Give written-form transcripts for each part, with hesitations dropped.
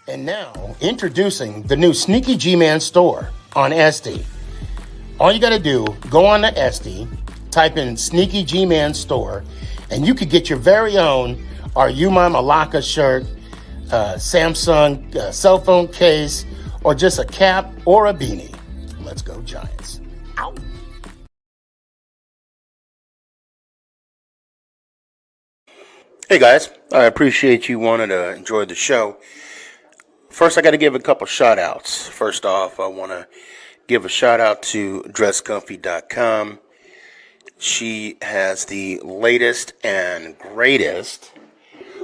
And now, introducing the new Sneaky G-Man store on Etsy. All you got to do, go on to Etsy, type in Sneaky G-Man store, and you could get your very own Are You My Malacca shirt, Samsung cell phone case, or just a cap or a beanie. Let's go Giants. Ow. Hey guys, I appreciate you wanting to enjoy the show. First, I got to give a couple shout outs. First off, I want to give a shout out to dresscomfy.com. She has the latest and greatest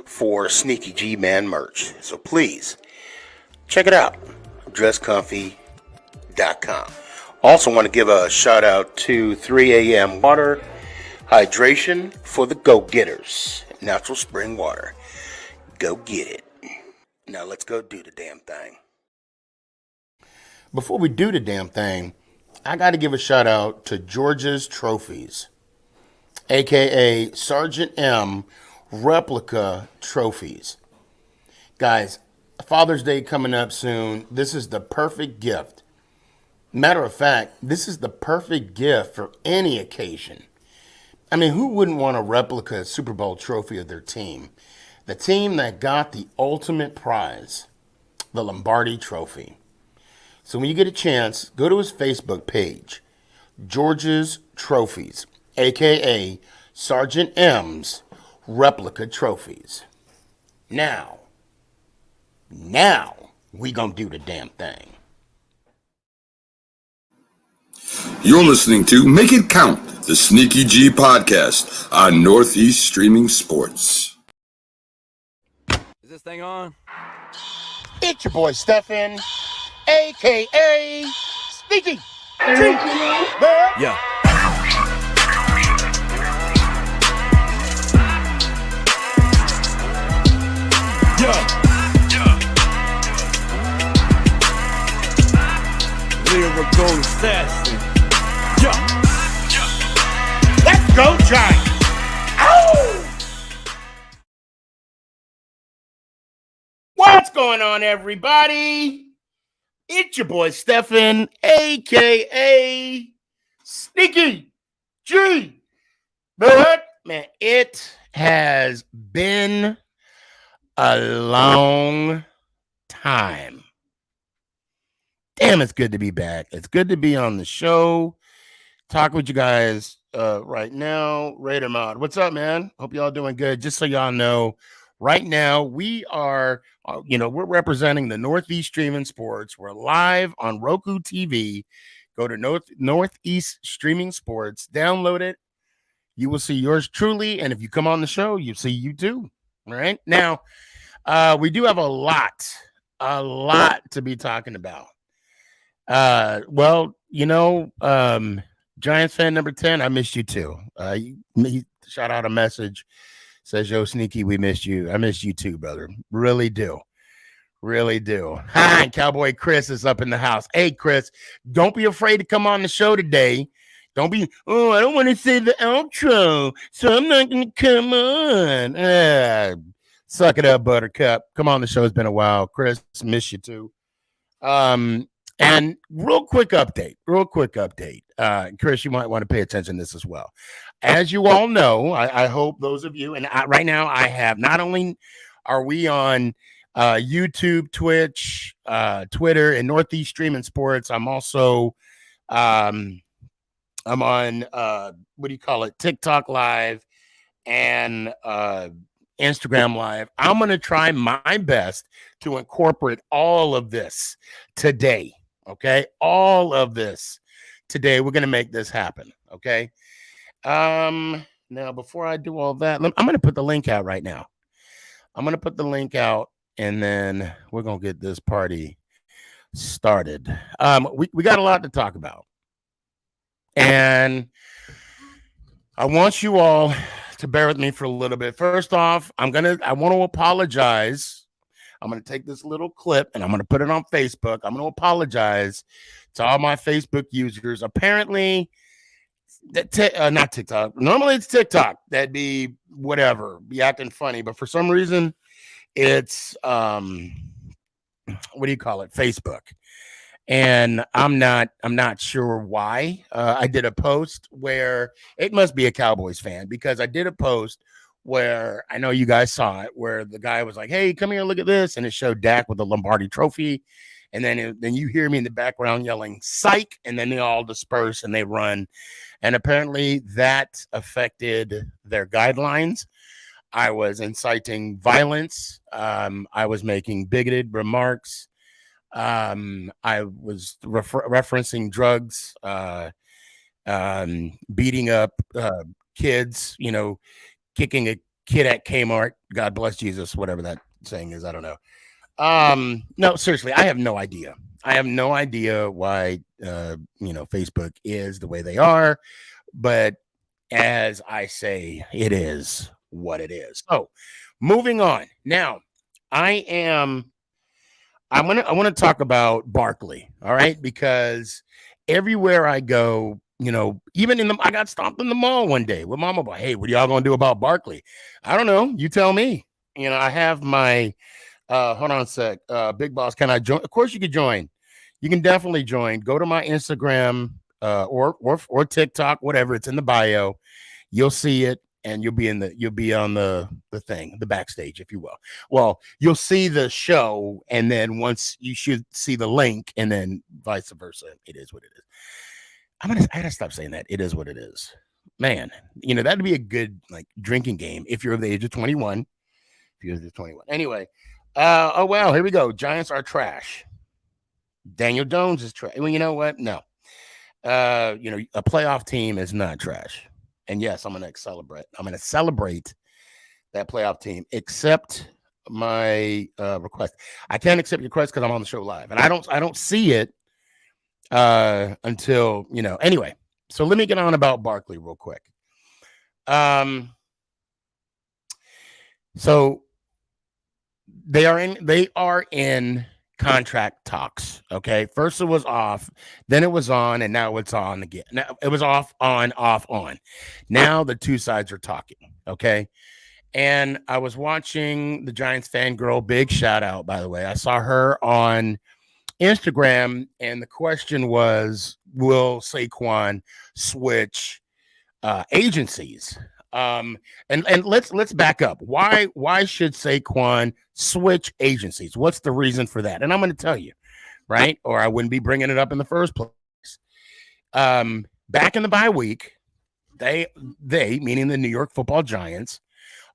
for Sneaky G-Man merch. So please, check it out. dresscomfy.com. Also want to give a shout out to 3 a.m. Water Hydration for the go-getters. Natural spring water. Go get it. Now let's go do the damn thing. Before we do the damn thing, I got to give a shout out to George's Trophies, aka Sergeant M replica trophies. Guys, Father's Day coming up soon. This is the perfect gift. Matter of fact, this is the perfect gift for any occasion. I mean, who wouldn't want a replica Super Bowl trophy of their team? The team that got the ultimate prize, the Lombardi Trophy. So when you get a chance, go to his Facebook page, George's Trophies, a.k.a. Sergeant M's Replica Trophies. Now, we gonna do the damn thing. You're listening to Make It Count, the Sneaky G podcast on Northeast Streaming Sports. Is this thing on? It's your boy Stefan, a.k.a. Sneaky G. Yeah. Lyrical assassin. Let's go, Giants! Ow! What's going on, everybody? It's your boy Stefan, a.k.a. Sneaky G. But, man, it has been a long time. Damn, it's good to be back. It's good to be on the show. Talk with you guys right now. Raider Mod, what's up, man? Hope y'all doing good. Just so y'all know, right now we are, we're representing the Northeast Streaming Sports. We're live on Roku TV. Go to Northeast Streaming Sports. Download it. You will see yours truly. And if you come on the show, you see you too. All right. Now, we do have a lot to be talking about. Giants fan number 10, I missed you too. He shot out a message, says, yo, Sneaky, we missed you. I missed you too, brother. Really do. Hi, Cowboy Chris is up in the house. Hey, Chris, don't be afraid to come on the show today. Don't be, I don't want to say the outro, so I'm not going to come on. Suck it up, Buttercup. Come on the show. It's been a while. Chris, miss you too. And real quick update. Chris, you might want to pay attention to this as well. As you all know, I hope those of you, and right now I have, not only are we on YouTube, Twitch, Twitter, and Northeast Streaming Sports, I'm also, I'm on, TikTok Live and Instagram Live. I'm going to try my best to incorporate all of this today. Okay. All of this today. We're going to make this happen. Okay. Now, before I do all that, I'm going to put the link out right now. And then we're going to get this party started. We got a lot to talk about. And I want you all to bear with me for a little bit. First off, I want to apologize. I'm going to take this little clip and I'm going to put it on Facebook. I'm going to apologize to all my Facebook users. Apparently, not TikTok. Normally it's TikTok. That'd be whatever, be acting funny. But for some reason, it's what do you call it? Facebook. And I'm not sure why. I did a post where it must be a Cowboys fan, because I did a post where I know you guys saw it, where the guy was like, "Hey, come here, look at this," and it showed Dak with the Lombardi Trophy, and then you hear me in the background yelling "Psych," and then they all disperse and they run, and apparently that affected their guidelines. I was inciting violence. I was making bigoted remarks. I was referencing drugs, beating up kids, kicking a kid at Kmart. God bless Jesus, whatever that saying is. I don't know. No, seriously, I have no idea. I have no idea why, Facebook is the way they are. But as I say, it is what it is. So moving on. Now, I want to talk about Barkley, all right? Because everywhere I go, even I got stopped in the mall one day with Mama. Hey, what are y'all gonna do about Barkley? I don't know. You tell me. I have my hold on a sec. Big Boss, can I join? Of course you can join. You can definitely join. Go to my Instagram or TikTok, whatever. It's in the bio. You'll see it, and you'll be on the thing, the backstage, if you will. Well, you'll see the show, and then once you should see the link, and then vice versa. It is what it is. I gotta stop saying that. It is what it is. Man, that'd be a good drinking game if you're of the age of 21. If you're the 21. Anyway, oh wow, here we go. Giants are trash. Daniel Jones is trash. Well, you know what? No. A playoff team is not trash. And yes, I'm gonna celebrate that playoff team. Accept my request. I can't accept your request because I'm on the show live, and I don't see it until Anyway, so let me get on about Barkley real quick. So they are in contract talks. Okay, first it was off, then it was on, and now it's on again. Now it was off, on, off, on. Now the two sides are talking. Okay, and I was watching the Giants fangirl. Big shout out, by the way. I saw her on Instagram, and the question was, will Saquon switch agencies? And let's back up. Why should Saquon switch agencies? What's the reason for that? And I'm going to tell you, right? Or I wouldn't be bringing it up in the first place. Back in the bye week, they meaning the New York Football Giants,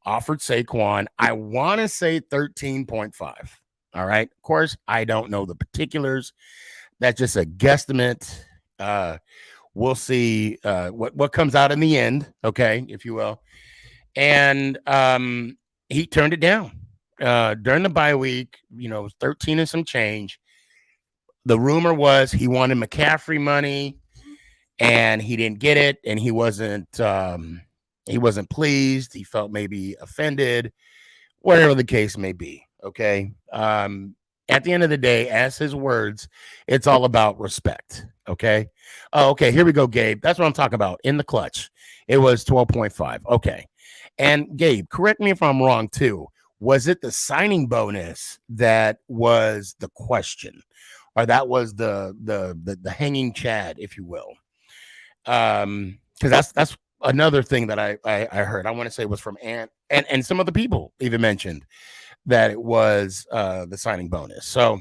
offered Saquon, I want to say 13.5. All right. Of course, I don't know the particulars. That's just a guesstimate. We'll see what comes out in the end, okay, if you will. And he turned it down during the bye week. 13 and some change. The rumor was he wanted McCaffrey money, and he didn't get it, and he wasn't pleased. He felt maybe offended, whatever the case may be. Okay. At the end of the day, as his words, it's all about respect. Okay. Oh, okay. Here we go, Gabe. That's what I'm talking about. In the clutch, it was 12.5. Okay. And Gabe, correct me if I'm wrong too. Was it the signing bonus that was the question, or that was the hanging chad, if you will? Because that's another thing that I heard. I want to say it was from Ant, and some other people even mentioned that it was the signing bonus. So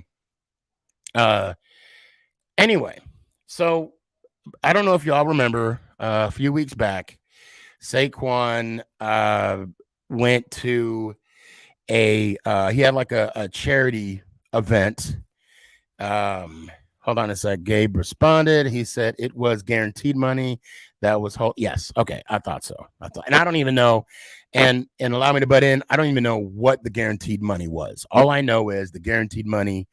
anyway, so I don't know if y'all remember a few weeks back, Saquon went to he had like a charity event. Hold on a sec. Gabe responded. He said it was guaranteed money. That was yes. Okay. I thought so. And I don't even know. And allow me to butt in. I don't even know what the guaranteed money was. All I know is the guaranteed money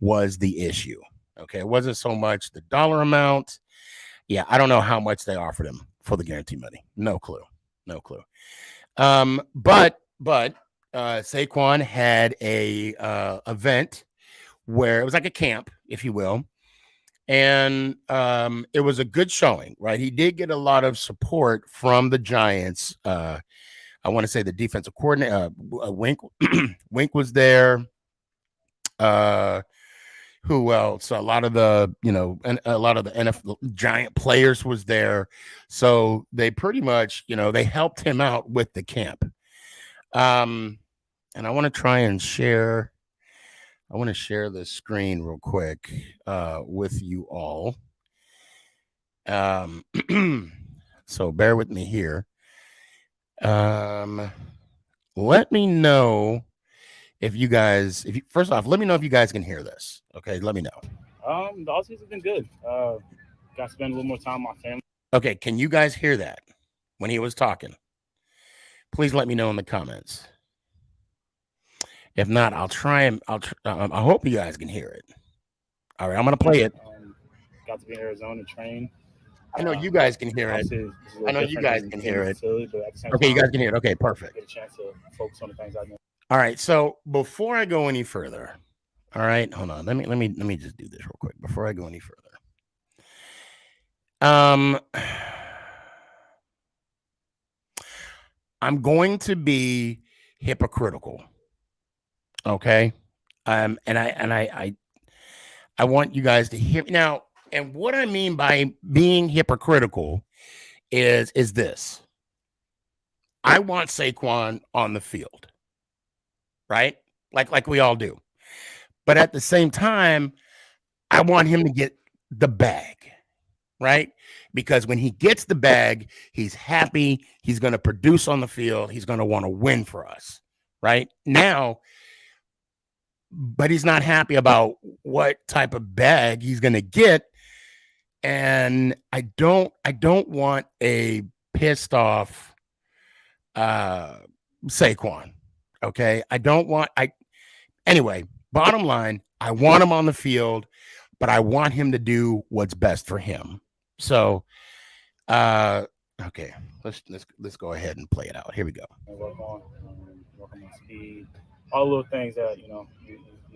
was the issue. Okay. It wasn't so much the dollar amount. Yeah. I don't know how much they offered him for the guaranteed money. No clue. But Saquon had a event where it was like a camp, if you will. And it was a good showing, right? He did get a lot of support from the Giants. I want to say the defensive coordinator, Wink was there. Who else? A lot of the, and a lot of the NFL giant players was there. So they pretty much, they helped him out with the camp. And I want to try and share. I want to share the screen real quick with you all. So bear with me here. Let me know if you guys, first off, let me know if you guys can hear this. Okay, let me know. The offseason has been good. Got to spend a little more time with my family. Okay, can you guys hear that when he was talking? Please let me know in the comments. If not, I'll try and I hope you guys can hear it. All right, I'm gonna play it. Got to be in Arizona and train. I know you guys can hear it. I know you guys can hear it. Okay, you guys can hear it. Okay, perfect. Get a chance to focus on the things I know. All right, so before I go any further, all right, hold on. Let me just do this real quick before I go any further. I'm going to be hypocritical. Okay. And I want you guys to hear me now. And what I mean by being hypocritical is this. I want Saquon on the field, right? Like we all do. But at the same time, I want him to get the bag, right? Because when he gets the bag, he's happy. He's going to produce on the field. He's going to want to win for us, right? Now, but he's not happy about what type of bag he's going to get. And I don't want a pissed off Saquon. Okay. Anyway, bottom line, I want him on the field, but I want him to do what's best for him. So, okay, let's go ahead and play it out. Here we go. Work on speed, all little things that you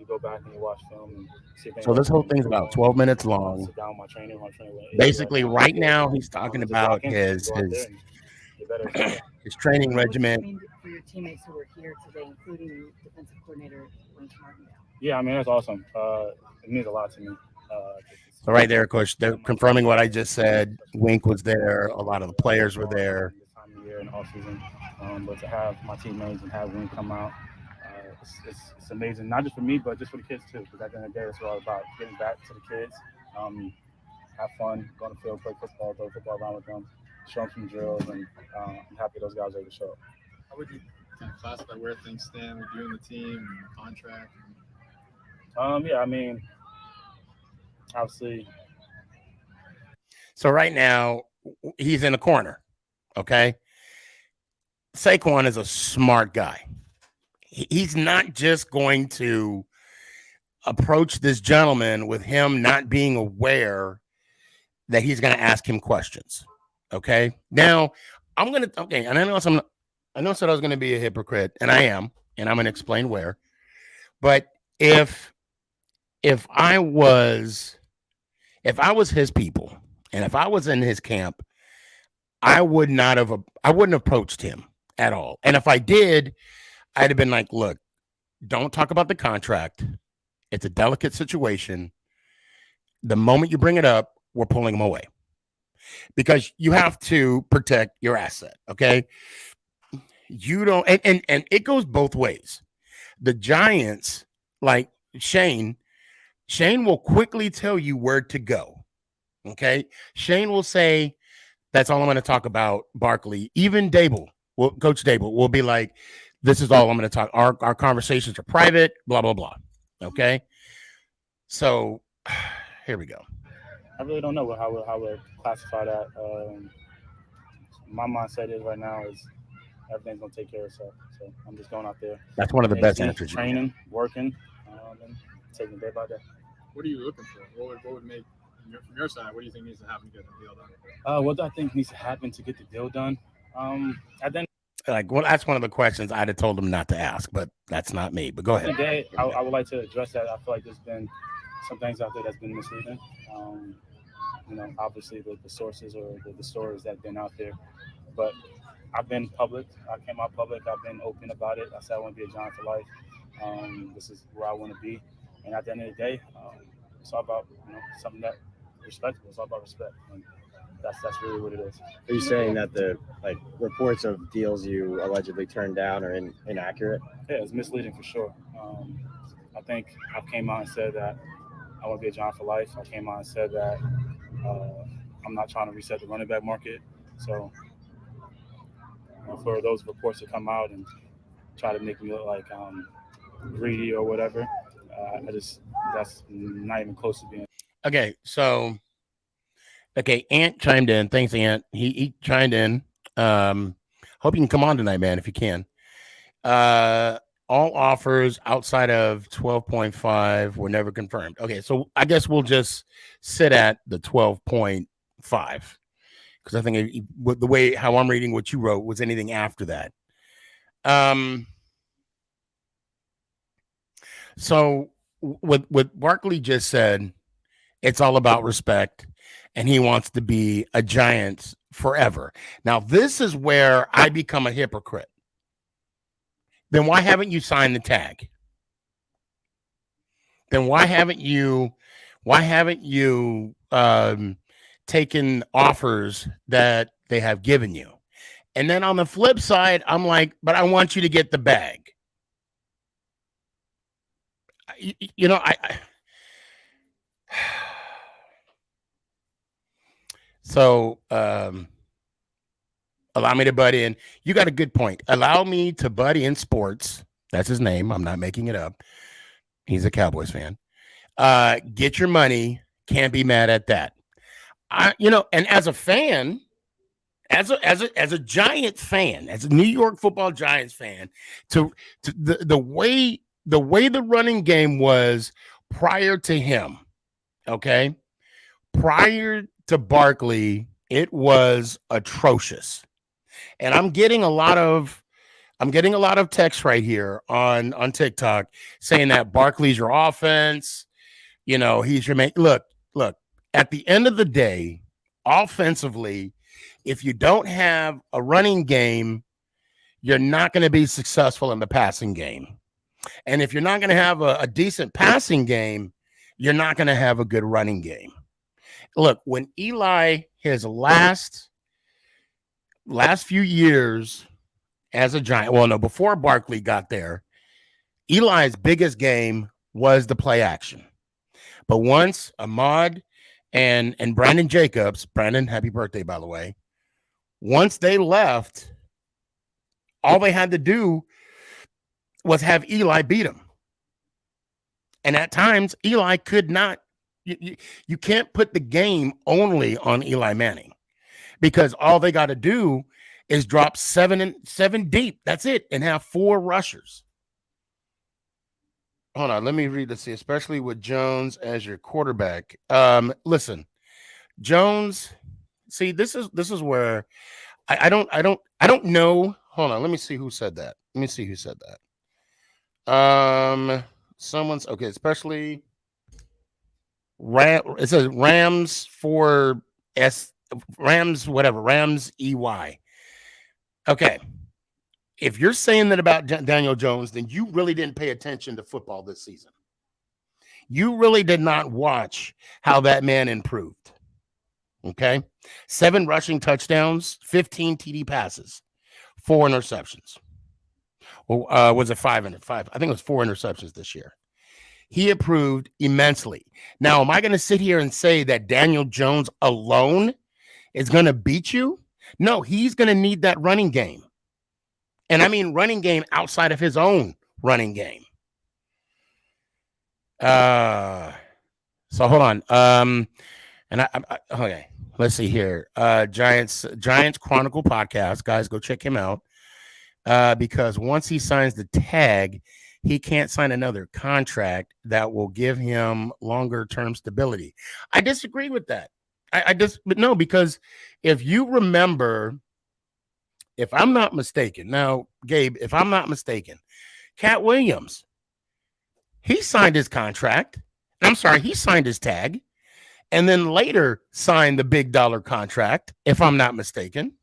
go back and you watch film and see things. So this whole thing's about 12 minutes long. Sit down with my trainer. Basically, right now he's talking about his training regimen. For your teammates who were here today, including defensive coordinator Wink Martindale. Yeah, I mean that's awesome. It means a lot to me. So right there, Coach, they're confirming what I just said. Wink was there. A lot of the players were there. This time of year in off season, but to have my teammates and have Wink come out, it's amazing. Not just for me, but just for the kids too. Because at the end of the day, it's all about getting back to the kids, have fun, go on the field, play football, throw football around with them, show them some drills, and I'm happy those guys are able to show up. How would you kind of classify where things stand with you and the team and the contract? Yeah, I mean, obviously. So right now, he's in a corner, okay? Saquon is a smart guy. He's not just going to approach this gentleman with him not being aware that he's going to ask him questions, okay? Now, and I said I was going to be a hypocrite, and I am, and I'm going to explain where. But if I was his people, and if I was in his camp, I wouldn't have approached him at all. And if I did, I'd have been like, look, don't talk about the contract. It's a delicate situation. The moment you bring it up, we're pulling him away. Because you have to protect your asset, okay? You don't, and it goes both ways. The Giants, like Shane will quickly tell you where to go. Okay. Shane will say, that's all I'm going to talk about, Barkley. Even Coach Dable will be like, this is all I'm going to talk. Our conversations are private, blah, blah, blah. Okay. So here we go. I really don't know how we'll classify that. My mindset is right now is everything's going to take care of itself. So I'm just going out there. That's one of the best answers. Training, working, and taking it day by day. What are you looking for? What would make, from your side, what do you think needs to happen to get the deal done? What do I think needs to happen to get the deal done? That's one of the questions I'd have told him not to ask, but that's not me. But go ahead. Today, I would like to address that. I feel like there's been some things out there that's been misleading. Obviously the sources or the stories that have been out there. But I've been public. I came out public. I've been open about it. I said I want to be a Giant for life. This is where I want to be. And at the end of the day, it's all about something that respectable. It's all about respect, and that's really what it is. Are you saying that the reports of deals you allegedly turned down are inaccurate? Yeah, it's misleading for sure. I think I came out and said that I want to be a John for life. I came out and said that I'm not trying to reset the running back market. So for those reports to come out and try to make me look like greedy or whatever, that's not even close to being. Okay, so Ant chimed in. Thanks, Ant. He chimed in. Hope you can come on tonight, man, if you can. All offers outside of 12.5 were never confirmed. Okay, so I guess we'll just sit at the 12.5 because I think the way how I'm reading what you wrote was anything after that. So what Barkley just said, it's all about respect, and he wants to be a Giant forever. Now, this is where I become a hypocrite. Then why haven't you signed the tag? Then why haven't you taken offers that they have given you? And then on the flip side, I'm like, but I want you to get the bag. So allow me to butt in. You got a good point. Allow me to butt in sports. That's his name. I'm not making it up. He's a Cowboys fan. Get your money. Can't be mad at that. And as a fan, as a Giants fan, as a New York Football Giants fan, to the way the running game was prior to him, okay, prior to Barkley, it was atrocious. And I'm getting a lot of text right here on TikTok saying that Barkley's your offense. He's your main. Look, at the end of the day, offensively, if you don't have a running game, you're not going to be successful in the passing game. And if you're not going to have a decent passing game, you're not going to have a good running game. Look, when Eli, his last few years as a Giant, well, no, before Barkley got there, Eli's biggest game was the play action. But once Ahmad and Brandon Jacobs, Brandon, happy birthday, by the way, once they left, all they had to do was have Eli beat him. And at times, Eli could not. You can't put the game only on Eli Manning because all they got to do is drop seven deep. That's it, and have 4 rushers. Hold on, let me read this. Especially with Jones as your quarterback. Listen, Jones. See, this is where I don't know. Hold on, let me see who said that. Someone's okay, especially it says Rams for Rams EY. Okay. If you're saying that about Daniel Jones, then you really didn't pay attention to football this season. You really did not watch how that man improved. Okay. 7 rushing touchdowns, 15 TD passes, 4 interceptions. Well, was it 5? I think it was 4 interceptions this year. He improved immensely. Now, am I going to sit here and say that Daniel Jones alone is going to beat you? No, he's going to need that running game. And I mean running game outside of his own running game. So hold on. Okay, let's see here. Giants Chronicle podcast. Guys, go check him out. Because once he signs the tag, he can't sign another contract that will give him longer term stability. I disagree with that. But no, because if you remember, if I'm not mistaken, now, Gabe, if I'm not mistaken, Cat Williams, he signed his contract. I'm sorry, he signed his tag and then later signed the big dollar contract, if I'm not mistaken.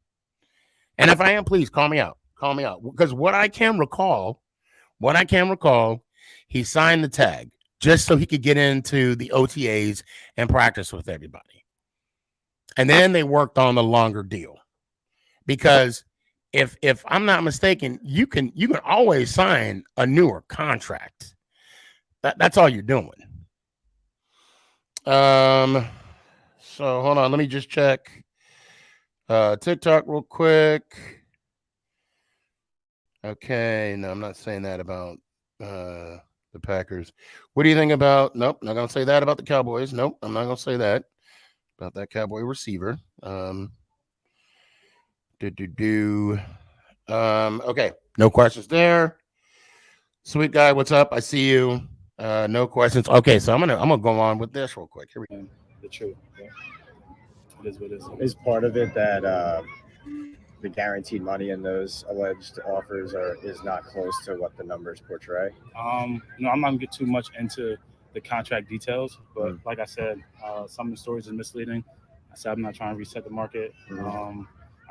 And if I am, please call me out. Call me out. Because what I can recall, he signed the tag. just so he could get into the OTAs and practice with everybody. And then they worked on the longer deal, because if I'm not mistaken, you can always sign a newer contract. That's all you're doing. So hold on, let me just check TikTok real quick. Okay, no, I'm not saying that about the Packers. What do you think about? Nope, not gonna say that about the Cowboys. Nope, I'm not gonna say that about that Cowboy receiver. Okay, no questions there. Sweet guy, what's up? I see you. No questions. Okay, so I'm gonna go on with this real quick. Here we go. The truth. Yeah. It is what it is. Is part of it that the guaranteed money in those alleged offers is not close to what the numbers portray? I'm not gonna get too much into the contract details, but like I said, some of the stories are misleading. I said I'm not trying to reset the market. I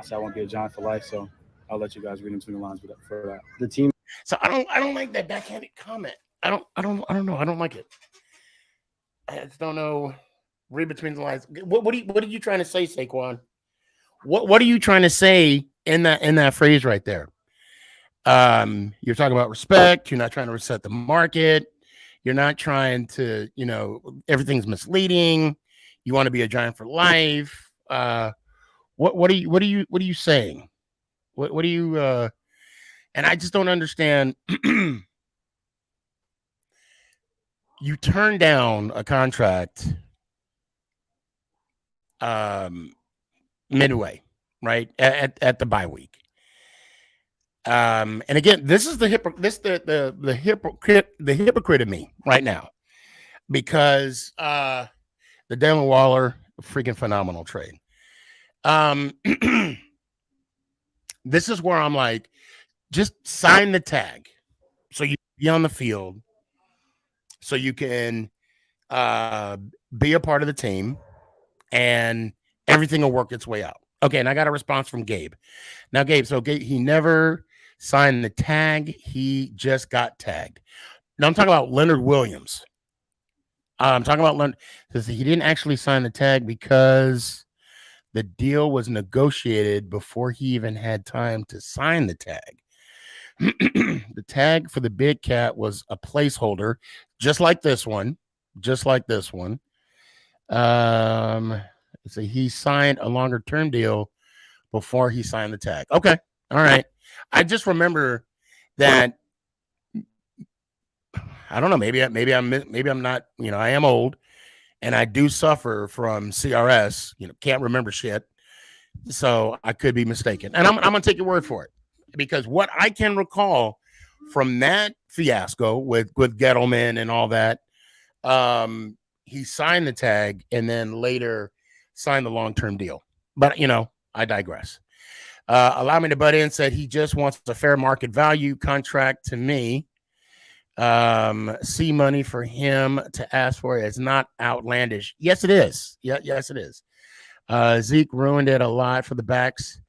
said I want to be a Giant for life, so I'll let you guys read between the lines for that. The team. So I don't like that backhanded comment. I don't know. I don't like it. I just don't know. Read between the lines. What are you trying to say, Saquon? What are you trying to say in that phrase right there? You're talking about respect. You're not trying to reset the market. You're not trying to, everything's misleading. You want to be a Giant for life. What are you saying? What are you? And I just don't understand. You turn down a contract midway, right at the bye week. And again, this is the hypocrite of me right now, because the Darren Waller, freaking phenomenal trade. This is where I'm like, just sign the tag so you be on the field, so you can be a part of the team, and everything will work its way out. Okay, and I got a response from Gabe. Now, Gabe, he never signed the tag. He just got tagged. Now, I'm talking about Leonard Williams. I'm talking about Leonard. He didn't actually sign the tag because the deal was negotiated before he even had time to sign the tag. The tag for the big cat was a placeholder, just like this one. So he signed a longer term deal before he signed the tag. Okay. All right. I just remember that. I don't know. Maybe I'm not, I am old and I do suffer from CRS, can't remember shit. So I could be mistaken. And I'm going to take your word for it, because what I can recall from that fiasco with Gettleman and all that, he signed the tag and then later signed the long-term deal. But, I digress. Allow me to butt in, said he just wants a fair market value contract to me. See money for him to ask for it. It's not outlandish. Yes, it is. Yes, it is. Zeke ruined it a lot for the backs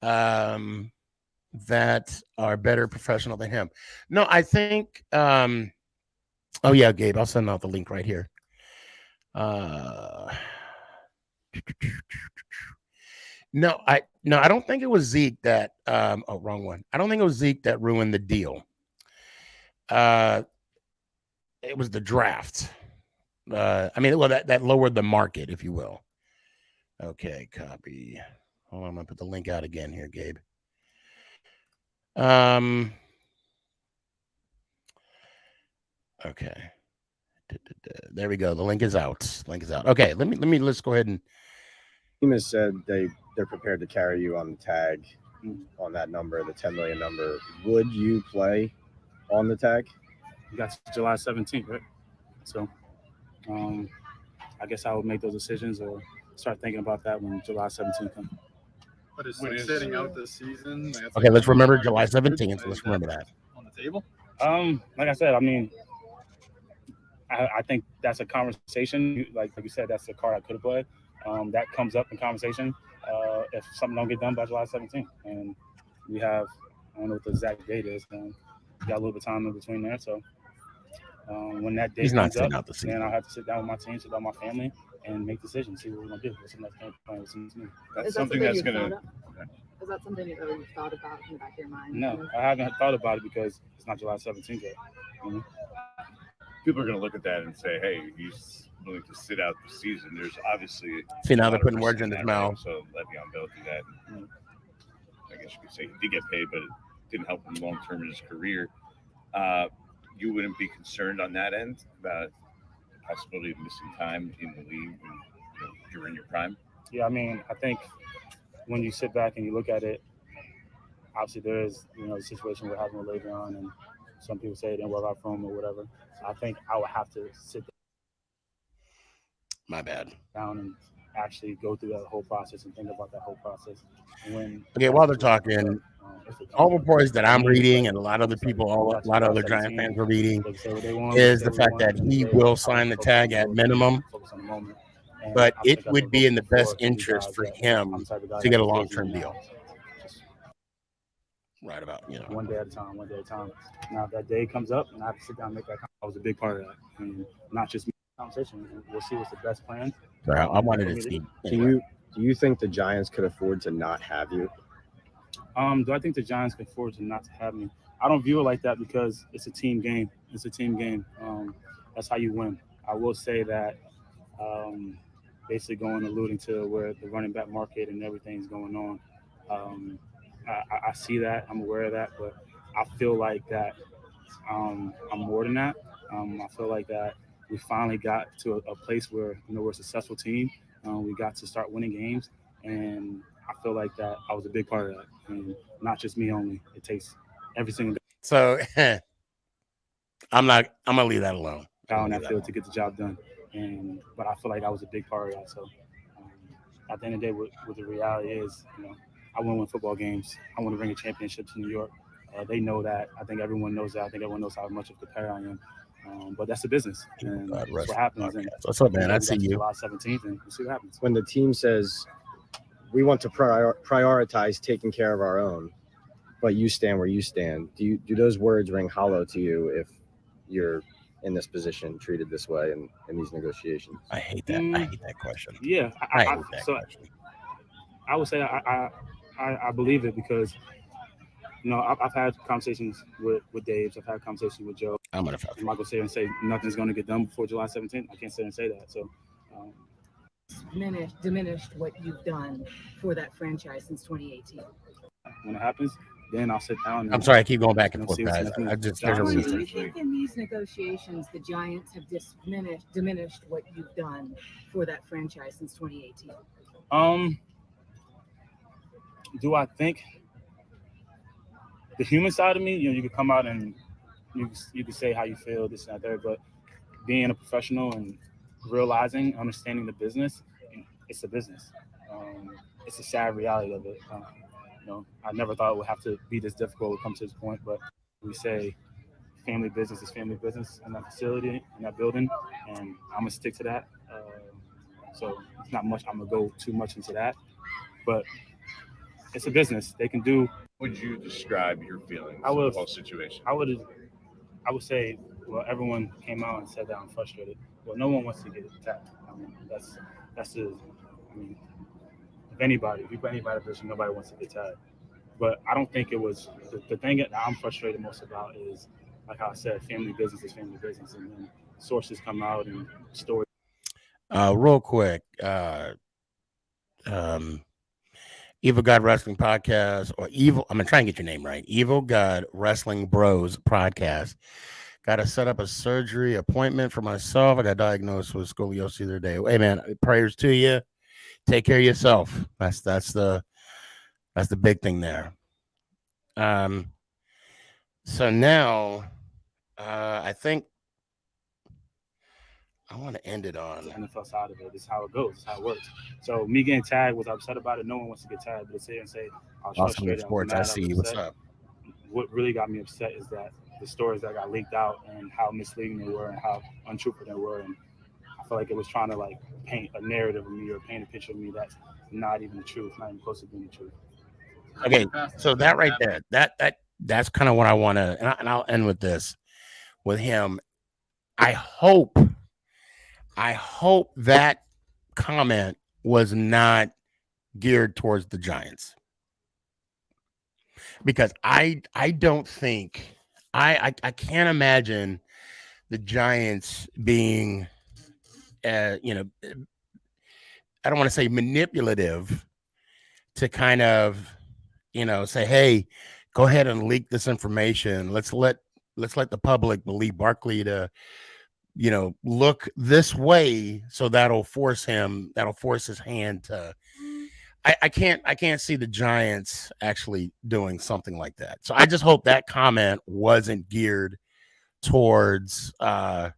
that are better professional than him. No, I think oh yeah, Gabe, I'll send out the link right here. No, I don't think it was Zeke that wrong one. I don't think it was Zeke that ruined the deal. It was the draft. That lowered the market, if you will. Okay, copy. Hold on, I'm gonna put the link out again here, Gabe. Okay. There we go. The link is out. Okay, let's go ahead and. Team has said they're prepared to carry you on the tag, on that number, the 10 million number. Would you play on the tag? You got July 17th, right? So, I guess I would make those decisions or start thinking about that when July 17th comes. But it's sitting out this season. Okay, let's remember July 17th. Let's remember that on the table. Like I said, I think that's a conversation. Like you said, that's the card I could have played. That comes up in conversation if something don't get done by July 17th. And we have, I don't know what the exact date is, and we got a little bit of time in between there. So When that day He's not comes up, sitting out the season. then I'll have to sit down with my team, sit down with my family, and make decisions. See what we're gonna do. What's the next game plan? What's the next move? That's Is that something that's you've gonna. thought of? Is that something you've ever thought about in the back of your mind? No, I haven't thought about it because it's not July 17th yet. People are gonna look at that and say, "Hey, he's willing to sit out the season." There's obviously See, now a they're lot of putting risk words in that, his right? mouth. So Le'Veon Bell did that. I guess you could say he did get paid, but it didn't help him long term in his career. You wouldn't be concerned on that end about the possibility of missing time in the league during your prime? Yeah, I mean, I think when you sit back and you look at it, obviously there is, the situation we're having with Le'Veon, and some people say it didn't work out for him or whatever. I think I would have to sit My bad. down and actually go through that whole process and think about that whole process. Okay, while they're talking, all reports that I'm reading and a lot of other people, a lot of other Giant fans are reading, is the fact that he will sign the tag at minimum, but it would be in the best interest for him to get a long-term deal. Right about, one day at a time, one day at a time. Now, if that day comes up and I have to sit down and make that, I was a big part of that. And not just me, conversation. We'll see what's the best plan. I wanted to see. Do you think the Giants could afford to not have you? Do I think the Giants can afford to not have me? I don't view it like that because it's a team game. It's a team game. That's how you win. I will say that basically alluding to where the running back market and everything's going on. I see that. I'm aware of that. But I feel like that I'm more than that. I feel like that we finally got to a place where, we're a successful team. We got to start winning games. And I feel like that I was a big part of that. And not just me only. It takes every single day. So I'm going to leave that alone. Out on that field to get the job done. But I feel like I was a big part of that. So at the end of the day, what the reality is, I want to win football games. I want to bring a championship to New York. They know that. I think everyone knows that. I think everyone knows how much of a player I am. But that's the business. And that's what happens. And what's up, man? I see you. July 17th, and we'll see what happens. When the team says, we want to prioritize taking care of our own, but you stand where you stand, do those words ring hollow to you if you're in this position, treated this way in these negotiations? I hate that. I hate that question. Yeah. I hate that question. I would say I believe it because I've had conversations with Dave. I've had conversations with Joe. I'm not going to sit and say nothing's going to get done before July 17th. I can't sit and say that. So diminished what you've done for that franchise since 2018. When it happens, then I'll sit down. I'm sorry, I keep going back and forth, guys. Do you think in these negotiations the Giants have diminished what you've done for that franchise since 2018? Do I think the human side of me, you could come out and you could say how you feel, this and that, there, but being a professional and understanding the business, it's a business. It's a sad reality of it. I never thought it would have to be this difficult to come to this point, but we say family business is family business in that facility, in that building, and I'm going to stick to that. So it's not much, I'm going to go too much into that, but it's a business. They can do. Would you describe your feelings of the whole situation? I would say, well, everyone came out and said that I'm frustrated. Well, no one wants to get attacked. I mean, if you put anybody in a position, nobody wants to get tagged. But I don't think it was the thing that I'm frustrated most about is, like I said, family business is family business, and then sources come out and stories. Real quick, Evil God Wrestling Podcast, or Evil, I'm gonna try and get your name right. Evil God Wrestling Bros Podcast. Got to set up a surgery appointment for myself. I got diagnosed with scoliosis the other day. Hey man, prayers to you. Take care of yourself. That's the big thing there. So now I think I want to end it on the NFL side of it. This is how it goes. This is how it works. So me getting tagged, was upset about it. No one wants to get tagged, but sit and say I was frustrated. Sports, I see. What's up? What really got me upset is that the stories that got leaked out and how misleading they were and how untruthful they were, and I feel like it was trying to like paint a narrative of me or paint a picture of me that's not even the truth, not even close to being the truth. Okay, so that right there, that's kind of what I want to, and I'll end with this, with him. I hope that comment was not geared towards the Giants, because I don't think I can't imagine the Giants being I don't want to say manipulative to kind of say, hey, go ahead and leak this information. Let's let the public believe Barkley to look this way, so that'll force his hand to. I can't see the Giants actually doing something like that. So I just hope that comment wasn't geared towards the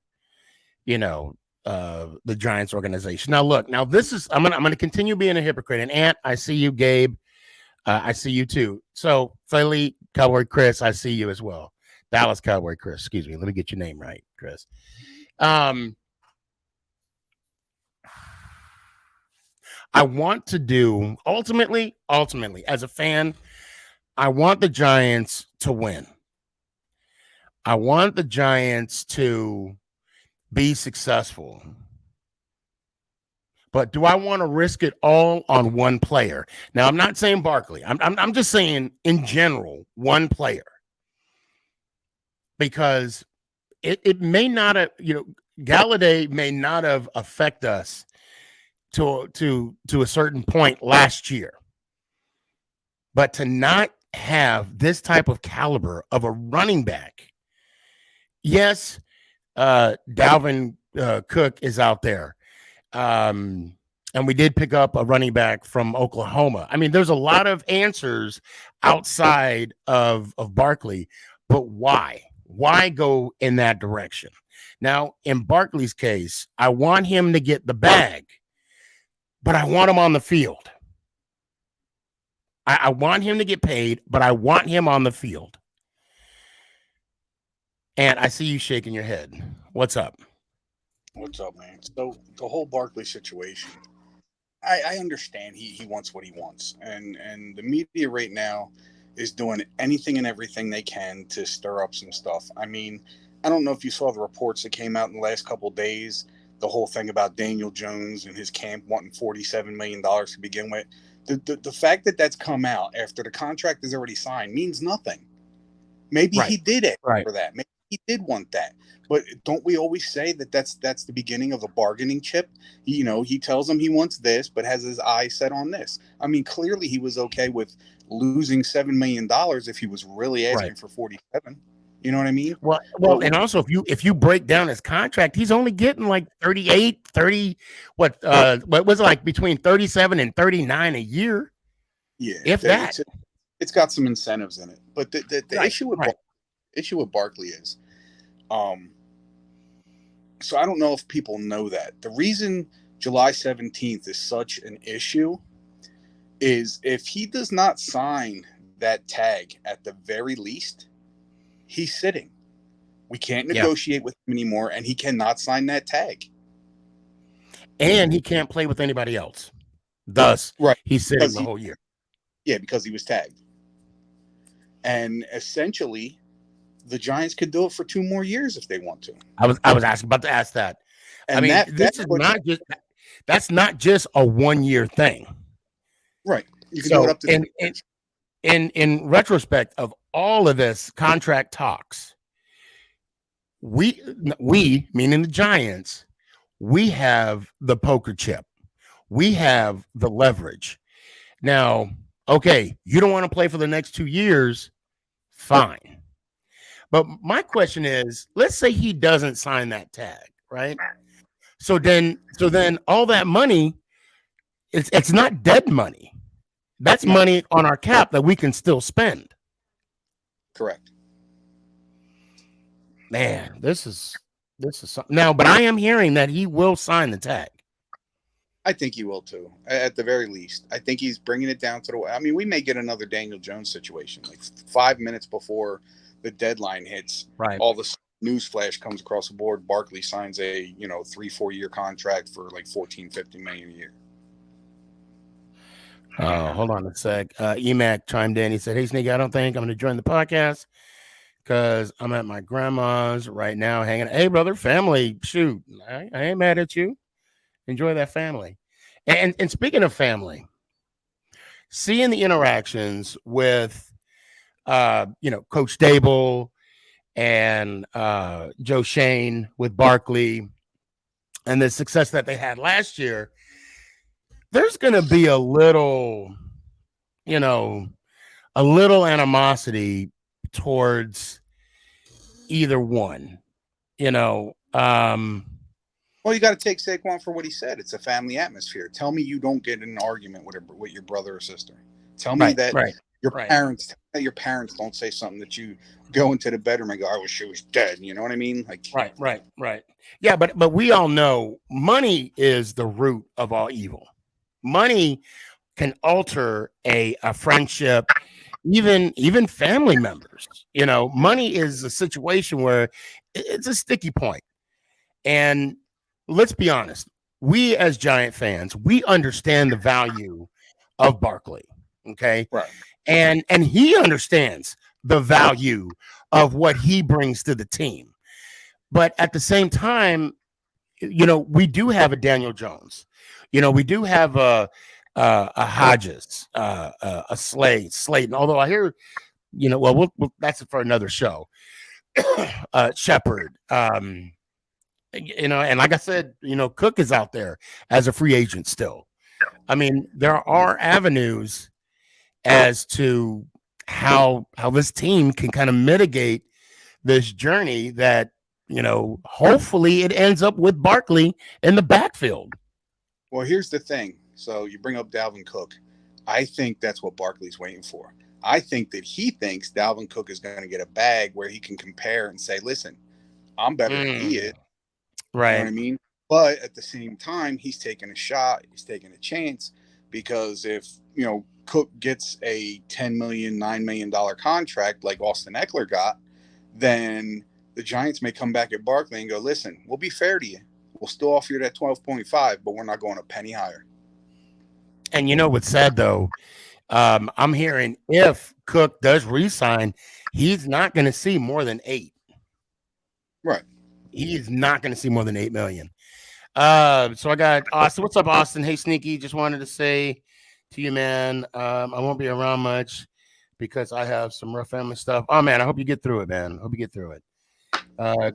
Giants organization. Now look, this is I'm gonna continue being a hypocrite. And Ant, I see you. Gabe, I see you too. So Philly Cowboy Chris, I see you as well. Dallas Cowboy Chris, excuse me. Let me get your name right, Chris. I want to do ultimately, as a fan, I want the Giants to win. I want the Giants to be successful. But do I want to risk it all on one player? Now, I'm not saying Barkley. I'm just saying in general, one player. Because it may not have, Galladay may not have affected us to a certain point last year. But to not have this type of caliber of a running back, yes, Dalvin Cook is out there. And we did pick up a running back from Oklahoma. I mean, there's a lot of answers outside of Barkley, but why? Why go in that direction? Now, in Barkley's case, I want him to get the bag, but I want him on the field. I want him to get paid, but I want him on the field. And I see you shaking your head. What's up? What's up, man? So the whole Barkley situation, I understand he wants what he wants. And the media right now is doing anything and everything they can to stir up some stuff. I mean, I don't know if you saw the reports that came out in the last couple of days, the whole thing about Daniel Jones and his camp wanting $47 million to begin with. The fact that that's come out after the contract is already signed means nothing. Maybe he did it for that. Maybe he did want that. But don't we always say that that's the beginning of a bargaining chip? He tells him he wants this, but has his eye set on this. I mean, clearly he was okay with losing $7 million if he was really asking for 47. You know what I mean? Well, and also if you break down his contract, he's only getting like 38, 30, what was it, like between 37 and 39 a year? Yeah. If that. It's got some incentives in it. But the issue with Barkley is so I don't know if people know that. The reason July 17th is such an issue is if he does not sign that tag at the very least, he's sitting. We can't negotiate with him anymore, and he cannot sign that tag. And he can't play with anybody else. Thus, he's sitting the whole year. Yeah, because he was tagged. And essentially, the Giants could do it for 2 more years if they want to. I was about to ask that. And I mean, that's not just a 1-year thing. Right. You can do it up to in retrospect of all of this contract talks, we meaning the Giants, we have the poker chip. We have the leverage. Now, okay, you don't want to play for the next 2 years, fine. But my question is, let's say he doesn't sign that tag, right? So then all that money, it's not dead money. That's money on our cap that we can still spend. Correct. Man, this is something. Now, but I am hearing that he will sign the tag. I think he will too, at the very least. I think he's bringing it down to the. I mean, we may get another Daniel Jones situation, like 5 minutes before the deadline hits. Right. All this news flash comes across the board. Barkley signs a 3-4 year contract for like $14-15 million a year. Hold on a sec. EMAC chimed in. He said, "Hey, Sneaky, I don't think I'm going to join the podcast because I'm at my grandma's right now hanging. Hey, brother, family, shoot, I ain't mad at you. Enjoy that family. And speaking of family, seeing the interactions with, Coach Dable and Joe Shane with Barkley and the success that they had last year, there's going to be a little animosity towards either one, Well, you got to take Saquon for what he said. It's a family atmosphere. Tell me you don't get in an argument with your brother or sister. Tell me that your parents don't say something that you go into the bedroom and go, "I wish she was dead." You know what I mean? Like, right. Yeah, but we all know money is the root of all evil. Money can alter a friendship, even family members. Money is a situation where it's a sticky point. And let's be honest, we as Giant fans, we understand the value of Barkley. Okay. right. And he understands the value of what he brings to the team. But at the same time, we do have a Daniel Jones. We do have a Hodges, a Slayton. Although I hear, we'll that's for another show. Shepard, and like I said, Cook is out there as a free agent still. I mean, there are avenues as to how this team can kind of mitigate this journey that, hopefully it ends up with Barkley in the backfield. Well, here's the thing. So you bring up Dalvin Cook. I think that's what Barkley's waiting for. I think that he thinks Dalvin Cook is going to get a bag where he can compare and say, listen, I'm better than he is. Right. You know what I mean? But at the same time, he's taking a shot. He's taking a chance because if, Cook gets a $10 million, $9 million contract like Austin Eckler got, then the Giants may come back at Barkley and go, listen, we'll be fair to you. We'll still offer you that 12.5, but we're not going a penny higher. And what's sad though, I'm hearing if Cook does re-sign, he's not going to see more than 8. Right. He's not going to see more than 8 million. So I got Austin. What's up, Austin? Hey, Sneaky. Just wanted to say to you, man, I won't be around much because I have some rough family stuff. Oh man, I hope you get through it, man. Hope you get through it.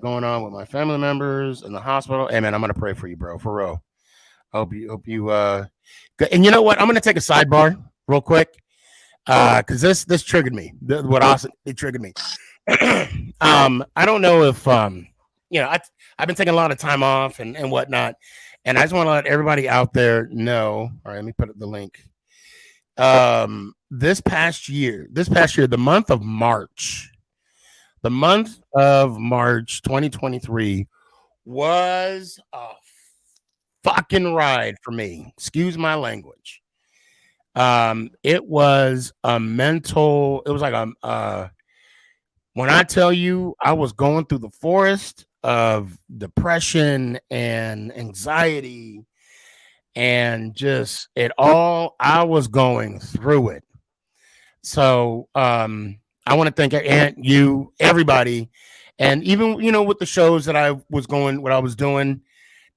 Going on with my family members in the hospital. Hey man, I'm gonna pray for you, bro. For real. Hope you and you know what? I'm gonna take a sidebar real quick. Because this triggered me. What Austin, it triggered me. I don't know if I've been taking a lot of time off and whatnot, and I just want to let everybody out there know. All right, let me put the link. This past year, the month of March 2023 was a fucking ride for me. Excuse my language. It was a mental, it was like when I tell you I was going through the forest of depression and anxiety and just it all, I was going through it. So, I want to thank you, everybody, and even, with the shows that I was going, what I was doing,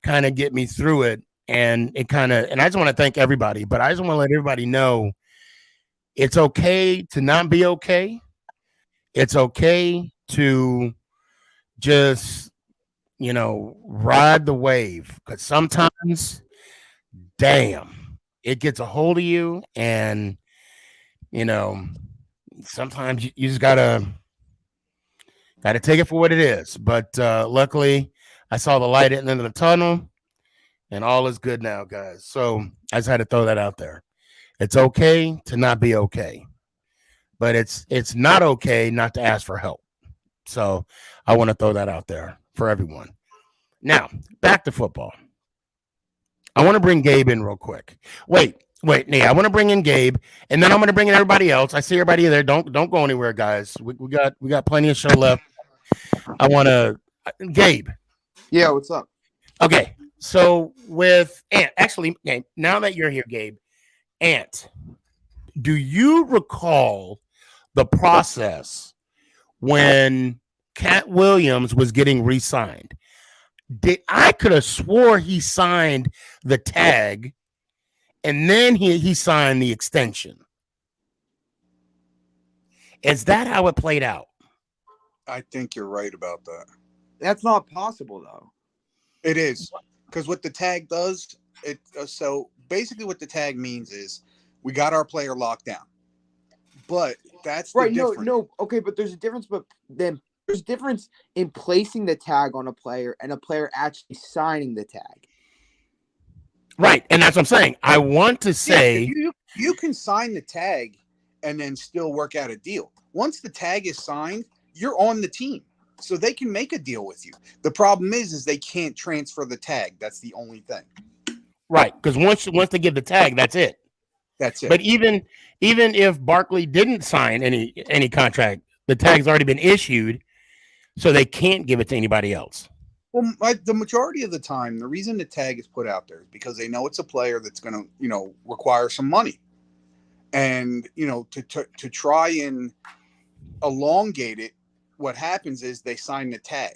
kind of get me through it. And it kind of, and I just want to thank everybody, but I just want to let everybody know it's okay to not be okay. It's okay to just, ride the wave, because sometimes, damn, it gets a hold of you, and, sometimes you just gotta take it for what it is. But luckily, I saw the light at the end of the tunnel. And all is good now, guys. So I just had to throw that out there. It's okay to not be okay, but it's not okay not to ask for help. So I want to throw that out there for everyone. Now, back to football. I want to bring Gabe in real quick. Wait, I want to bring in Gabe, and then I'm going to bring in everybody else. I see everybody there. Don't go anywhere, guys. We got plenty of show left. I want to Gabe. Yeah, what's up? Okay. So with Ant, actually, now that you're here, Gabe, Ant, do you recall the process when Cat Williams was getting re-signed. I could have swore he signed the tag and then he signed the extension. Is that how it played out? I think you're right about that. That's not possible though. It is, because what the tag does, so basically what the tag means is we got our player locked down. But that's the Right. difference. No. Okay, but there's a difference. But then there's a difference in placing the tag on a player and a player actually signing the tag. Right, and that's what I'm saying. I want to say you can sign the tag and then still work out a deal. Once the tag is signed, you're on the team, so they can make a deal with you. The problem is they can't transfer the tag. That's the only thing. Right, because once they give the tag, that's it. That's it. But even if Barkley didn't sign any contract, the tag's already been issued, so they can't give it to anybody else. Well, the majority of the time, the reason the tag is put out there is because they know it's a player that's going to, require some money, and to try and elongate it. What happens is they sign the tag.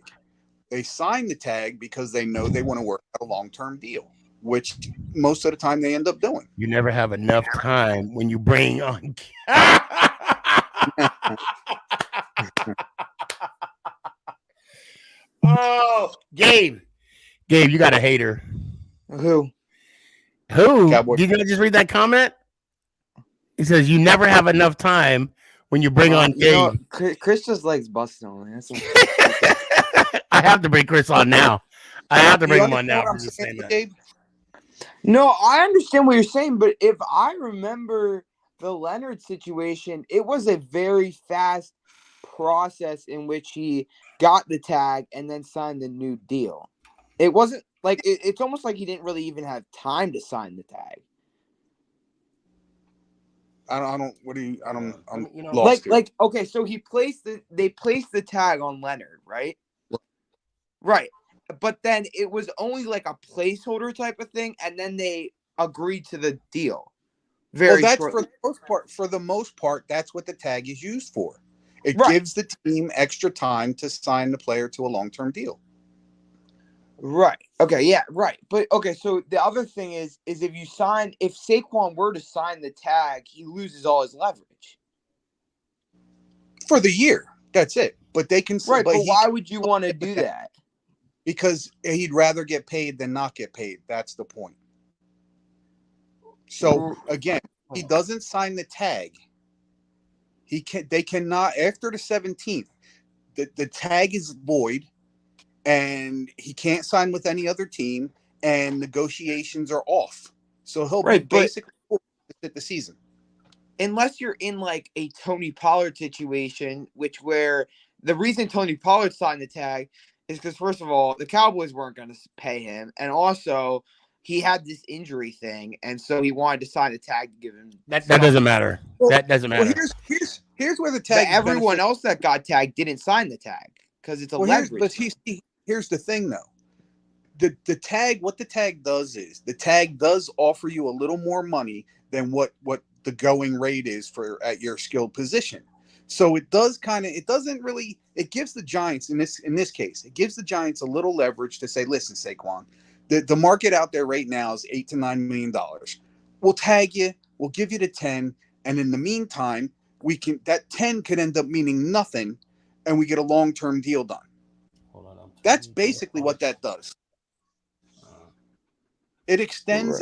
They sign the tag because they know they want to work out a long-term deal, which most of the time they end up doing. You never have enough time when you bring on. Oh, Gabe, you got a hater. Who? Cowboy. You gonna just read that comment? He says you never have enough time when you bring on Gabe. Chris just likes busting on. That's I have to bring Chris on now. I have to bring him on now. For just saying that. Gabe? No, I understand what you're saying, but if I remember the Leonard situation, it was a very fast process in which he got the tag and then signed the new deal. It wasn't like it's almost like he didn't really even have time to sign the tag. I'm lost here. Okay, so they placed the tag on Leonard, right? Right. But then it was only like a placeholder type of thing, and then they agreed to the deal. For the most part, that's what the tag is used for. It gives the team extra time to sign the player to a long-term deal. Right. Okay. Yeah. Right. But okay. So the other thing is if Saquon were to sign the tag, he loses all his leverage for the year. That's it. But they can. Right. But why would you want to do that? Because he'd rather get paid than not get paid. That's the point. So again, he doesn't sign the tag. They cannot after the 17th. The tag is void, and he can't sign with any other team, and negotiations are off. So he'll be basically at the season. Unless you're in like a Tony Pollard situation, where the reason Tony Pollard signed the tag is because, first of all, the Cowboys weren't going to pay him, and also he had this injury thing, and so he wanted to sign a tag to give him. That doesn't matter. That doesn't matter. Well, here's where the tag. But everyone else that got tagged didn't sign the tag because it's a leverage. Here's the thing, though. The tag. What the tag does is the tag does offer you a little more money than what the going rate is at your skilled position. So it gives the Giants in this case, it gives the Giants a little leverage to say, listen, Saquon, the market out there right now is $8 to $9 million. We'll tag you, we'll give you the 10, and in the meantime, that 10 could end up meaning nothing, and we get a long-term deal done. That's basically what that does. It extends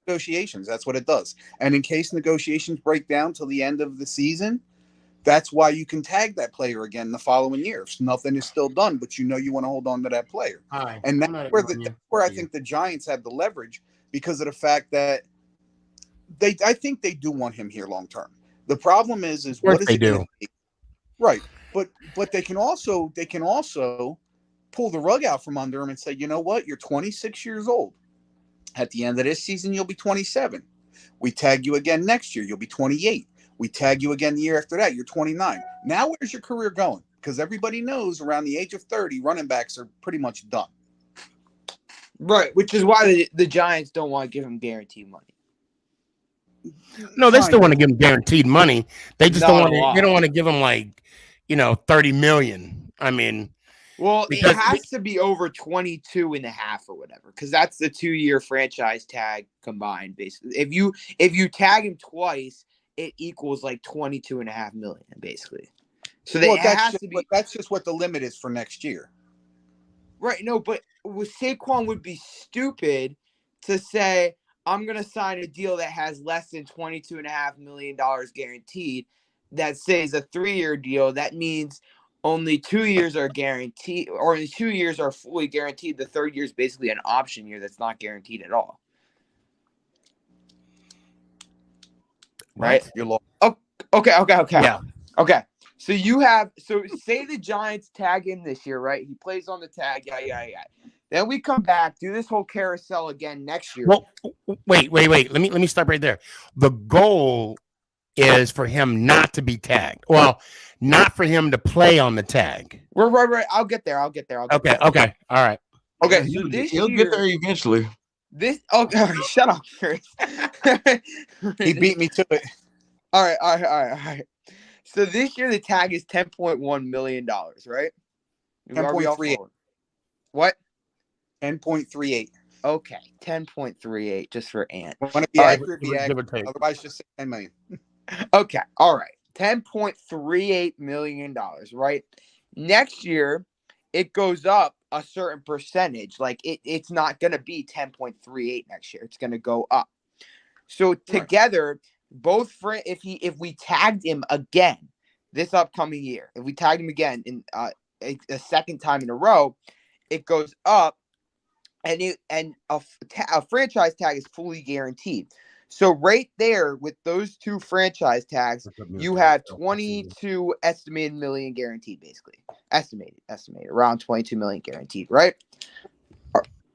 negotiations. That's what it does. And in case negotiations break down till the end of the season, that's why you can tag that player again the following year. If nothing is still done, but you want to hold on to that player. And that's where I think the Giants have the leverage because of the fact that I think they do want him here long term. The problem is what is it going to be? Right. But they can also pull the rug out from under him and say, you know what? You're 26 years old. At the end of this season, you'll be 27. We tag you again next year. You'll be 28. We tag you again the year after that. You're 29. Now, where's your career going? Because everybody knows around the age of 30, running backs are pretty much done. Right, which is why the Giants don't want to give him guaranteed money. No, they still want to give him guaranteed money. They just don't want to give him like $30 million. I mean, Well, because it has to be over 22 and a half or whatever, because that's the 2-year franchise tag combined, basically. If you tag him twice, it equals like 22.5 million, basically. So Well, it has to be that's just what the limit is for next year. right. No, but with Saquon would be stupid to say I'm gonna sign a deal that has less than $22.5 million guaranteed. That says a 3-year deal. That means only 2 years are guaranteed, or only 2 years are fully guaranteed. The third year is basically an option year that's not guaranteed at all. Right? what? You're lost. Oh, okay. Yeah. Okay. So say the Giants tag him this year, right? He plays on the tag, yeah. Then we come back, do this whole carousel again next year. Well, wait. Let me stop right there. The goal is for him not to be tagged. Well, not for him to play on the tag. Right. I'll get there. Okay. All right. Okay. Yeah, So this he'll year, get there eventually. all right, shut up, Chris. He beat me to it. All right. So this year the tag is $10.1 million, right? Are we all 10.38. following? What? 10.38. Okay, 10.38 just for Ant. Want to be All right, accurate, give or take. otherwise just say 10 million. Okay, all right. $10.38 million, right? Next year, it goes up a certain percentage. Like it's not gonna be 10.38 next year. It's gonna go up. So together, if we tagged him again this upcoming year, if we tagged him again in a second time in a row, it goes up, and a franchise tag is fully guaranteed. So right there with those two franchise tags, you have 22 estimated million guaranteed, basically. Estimated around 22 million guaranteed, right?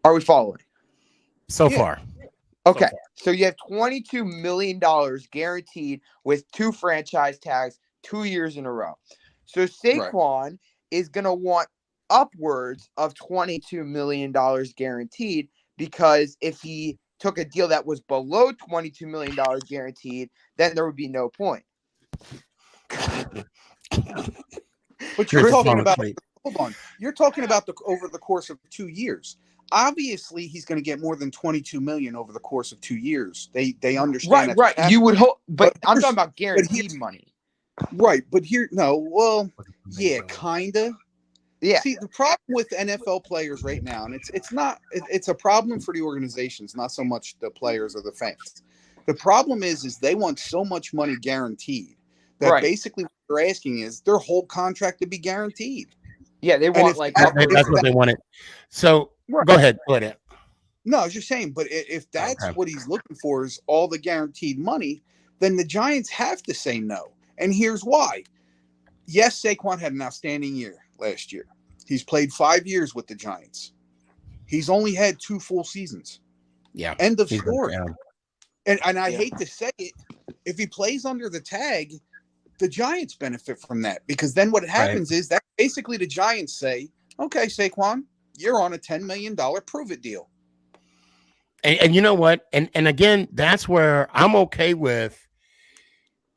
Are we following? So far. Okay, so you have $22 million guaranteed with two franchise tags 2 years in a row. So Saquon is going to want upwards of $22 million guaranteed, because if he took a deal that was below $22 million guaranteed, then there would be no point. But you're talking about, hold on, you're talking about over the course of 2 years. Obviously, he's going to get more than 22 million over the course of 2 years. They understand. Right. You would hope, but I'm talking about guaranteed money. Right, but here, no. Well, yeah, kinda. Yeah. See, the problem with NFL players right now, and it's a problem for the organizations, not so much the players or the fans. The problem is they want so much money guaranteed that basically what they're asking is their whole contract to be guaranteed. Yeah, they want that's what they wanted. So go ahead. No, I was just saying, but if that's what he's looking for is all the guaranteed money, then the Giants have to say no. And here's why. Yes, Saquon had an outstanding year last year. He's played 5 years with the Giants. He's only had 2 full seasons. Yeah. End of story. And I hate to say it, if he plays under the tag, the Giants benefit from that, because then what happens is that basically the Giants say, okay, Saquon, you're on a $10 million prove it deal. And you know what? And again, that's where I'm okay with.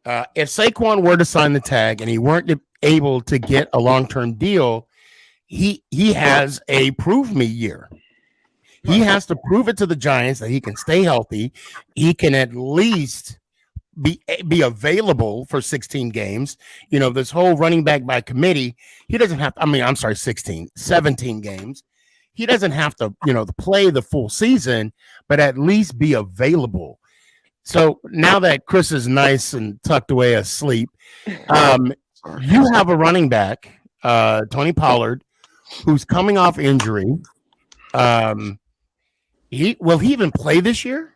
If Saquon were to sign the tag and he weren't able to get a long-term deal, he has a prove me year. He has to prove it to the Giants that he can stay healthy. He can at least be available for 16 games. You know, this whole running back by committee, he doesn't have, 17 games. He doesn't have to, to play the full season, but at least be available. So now that Chris is nice and tucked away asleep, you have a running back, Tony Pollard, who's coming off injury. Will he even play this year?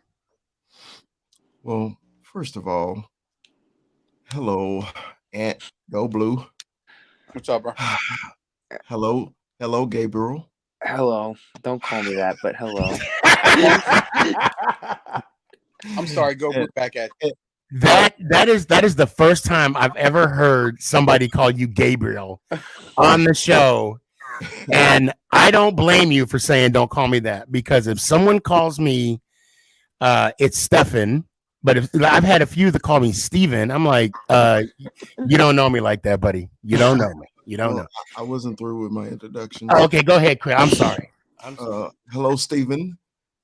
Well, first of all, hello, Ant. Go Blue. What's up, bro? Hello, Gabriel. Hello. Don't call me that, but hello. I'm sorry. Go back at you. That is the first time I've ever heard somebody call you Gabriel on the show. And I don't blame you for saying don't call me that, because if someone calls me it's Stefan, But if I've had a few that call me Steven, I'm like, you don't know me like that, buddy. You don't know me. You don't know. I wasn't through with my introduction. Oh, okay, go ahead, Chris. I'm sorry. Hello, Steven.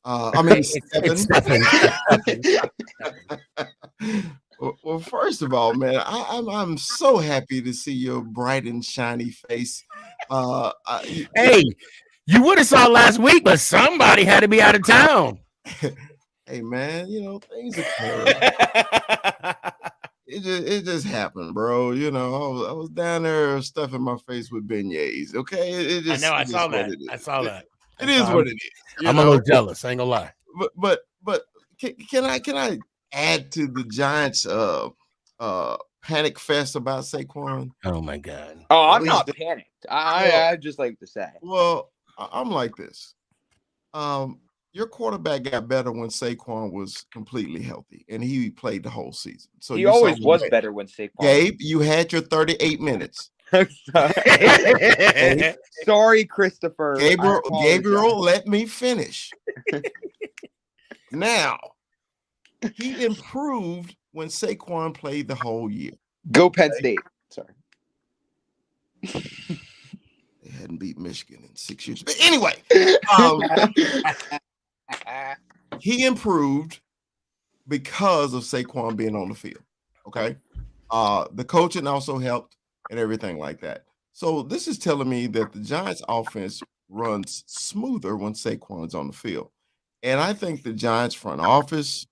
I mean, Stephen. Well, first of all, man, I'm so happy to see your bright and shiny face. Hey, you would have saw last week, but somebody had to be out of town. Hey, man, things occur. It just happened, bro. I was down there stuffing my face with beignets. Okay, I know. I saw that. I saw that. It is what it is. I'm a little jealous. I ain't gonna lie. But can I add to the Giants panic fest about Saquon? Oh my God. Oh, I'm not panicked. I just like to say. Well, I'm like this. Your quarterback got better when Saquon was completely healthy, and he played the whole season. So he always was better when Saquon. Gabe, you had your 38 minutes. Sorry, Christopher. Gabriel, let me finish. Now, he improved when Saquon played the whole year. Go Penn State. Sorry. They hadn't beat Michigan in 6 years. But anyway, he improved because of Saquon being on the field. Okay. The coaching also helped and everything like that. So this is telling me that the Giants offense runs smoother when Saquon's on the field. And I think the Giants front office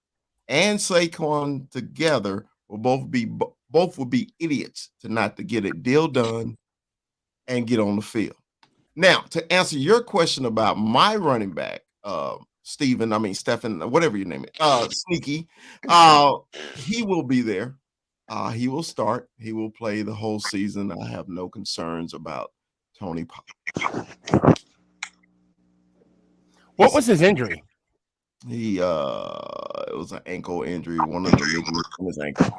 and Saquon together will both be idiots to not to get a deal done and get on the field. Now, to answer your question about my running back, Stephen, whatever your name is, Sneaky, he will be there. He will start. He will play the whole season. I have no concerns about Tony Pollard. What was his injury? It was an ankle injury, one of the ligaments in his ankle.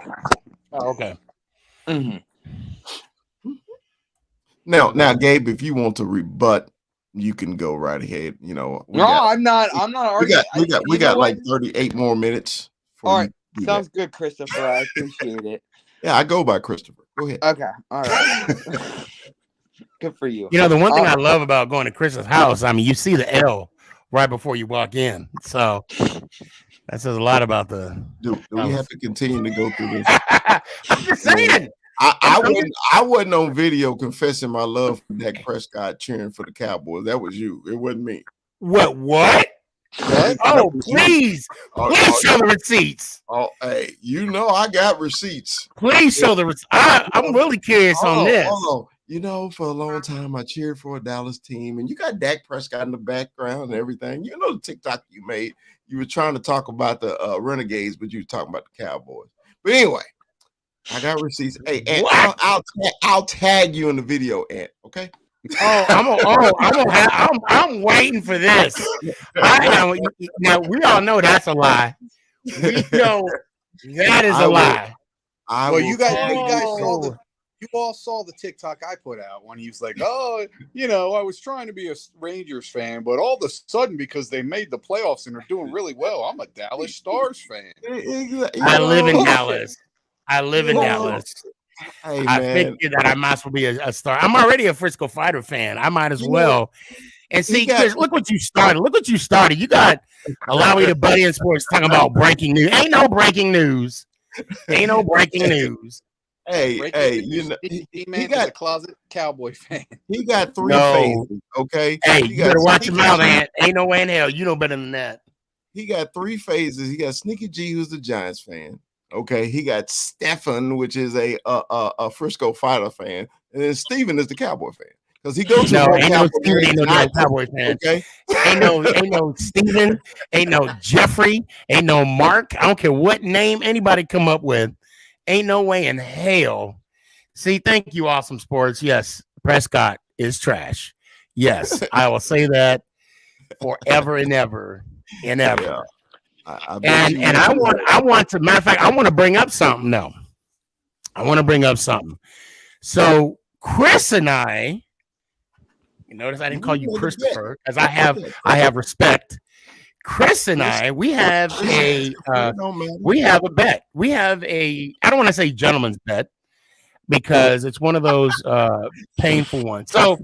Oh, okay. Mm-hmm. Now, Gabe, if you want to rebut, you can go right ahead. I'm not arguing. We got like 38 more minutes. All right, sounds good, Christopher. I appreciate it. Yeah, I go by Christopher. Go ahead. Okay, all right. Good for you. The one thing I love about going to Chris's house, you see the L right before you walk in. So that says a lot about the. Do we have to continue to go through this? I'm just saying. I wasn't on video confessing my love for Dak Prescott cheering for the Cowboys. That was you. It wasn't me. What? Oh, please show the receipts. Oh, hey, I got receipts. Please show the receipts. I'm really curious on this. Hold on. For a long time, I cheered for a Dallas team, and you got Dak Prescott in the background and everything. The TikTok you made. You were trying to talk about the Renegades, but you were talking about the Cowboys. But anyway, I got receipts. Hey, Ant, I'll tag you in the video, Ant. Okay. I'm waiting for this. Now we all know that's a lie. We know that is a lie. You all saw the TikTok I put out when he was like, I was trying to be a Rangers fan, but all of a sudden, because they made the playoffs and are doing really well, I'm a Dallas Stars fan. I live in Dallas. Hey, I figured that I might as well be a star. I'm already a Frisco Fighter fan. I might as well. And see, Chris, look what you started. You got Alawi the Buddy in Sports talking about breaking news. Ain't no breaking news. Hey, he got a closet Cowboy fan. He got three phases. Okay. Hey, you better watch your mouth, man. Ain't no way in hell. You know better than that. He got three phases. He got Sneakyg, who's the Giants fan. Okay, he got Stefan, which is a Frisco Fighter fan, and then Steven is the Cowboy fan because he goes to ain't no Cowboy fan. Okay, ain't no Steven, ain't no Jeffrey, ain't no Mark. I don't care what name anybody come up with. Ain't no way in hell. See, thank you, Awesome Sports. Yes, Prescott is trash. Yes, I will say that forever and ever and ever. Yeah. I want to, matter of fact, I want to bring up something now. So Chris and I, you notice I didn't call you Christopher, because I have respect. Chris and I, we have a bet. We have a, I don't want to say gentleman's bet because it's one of those painful ones. So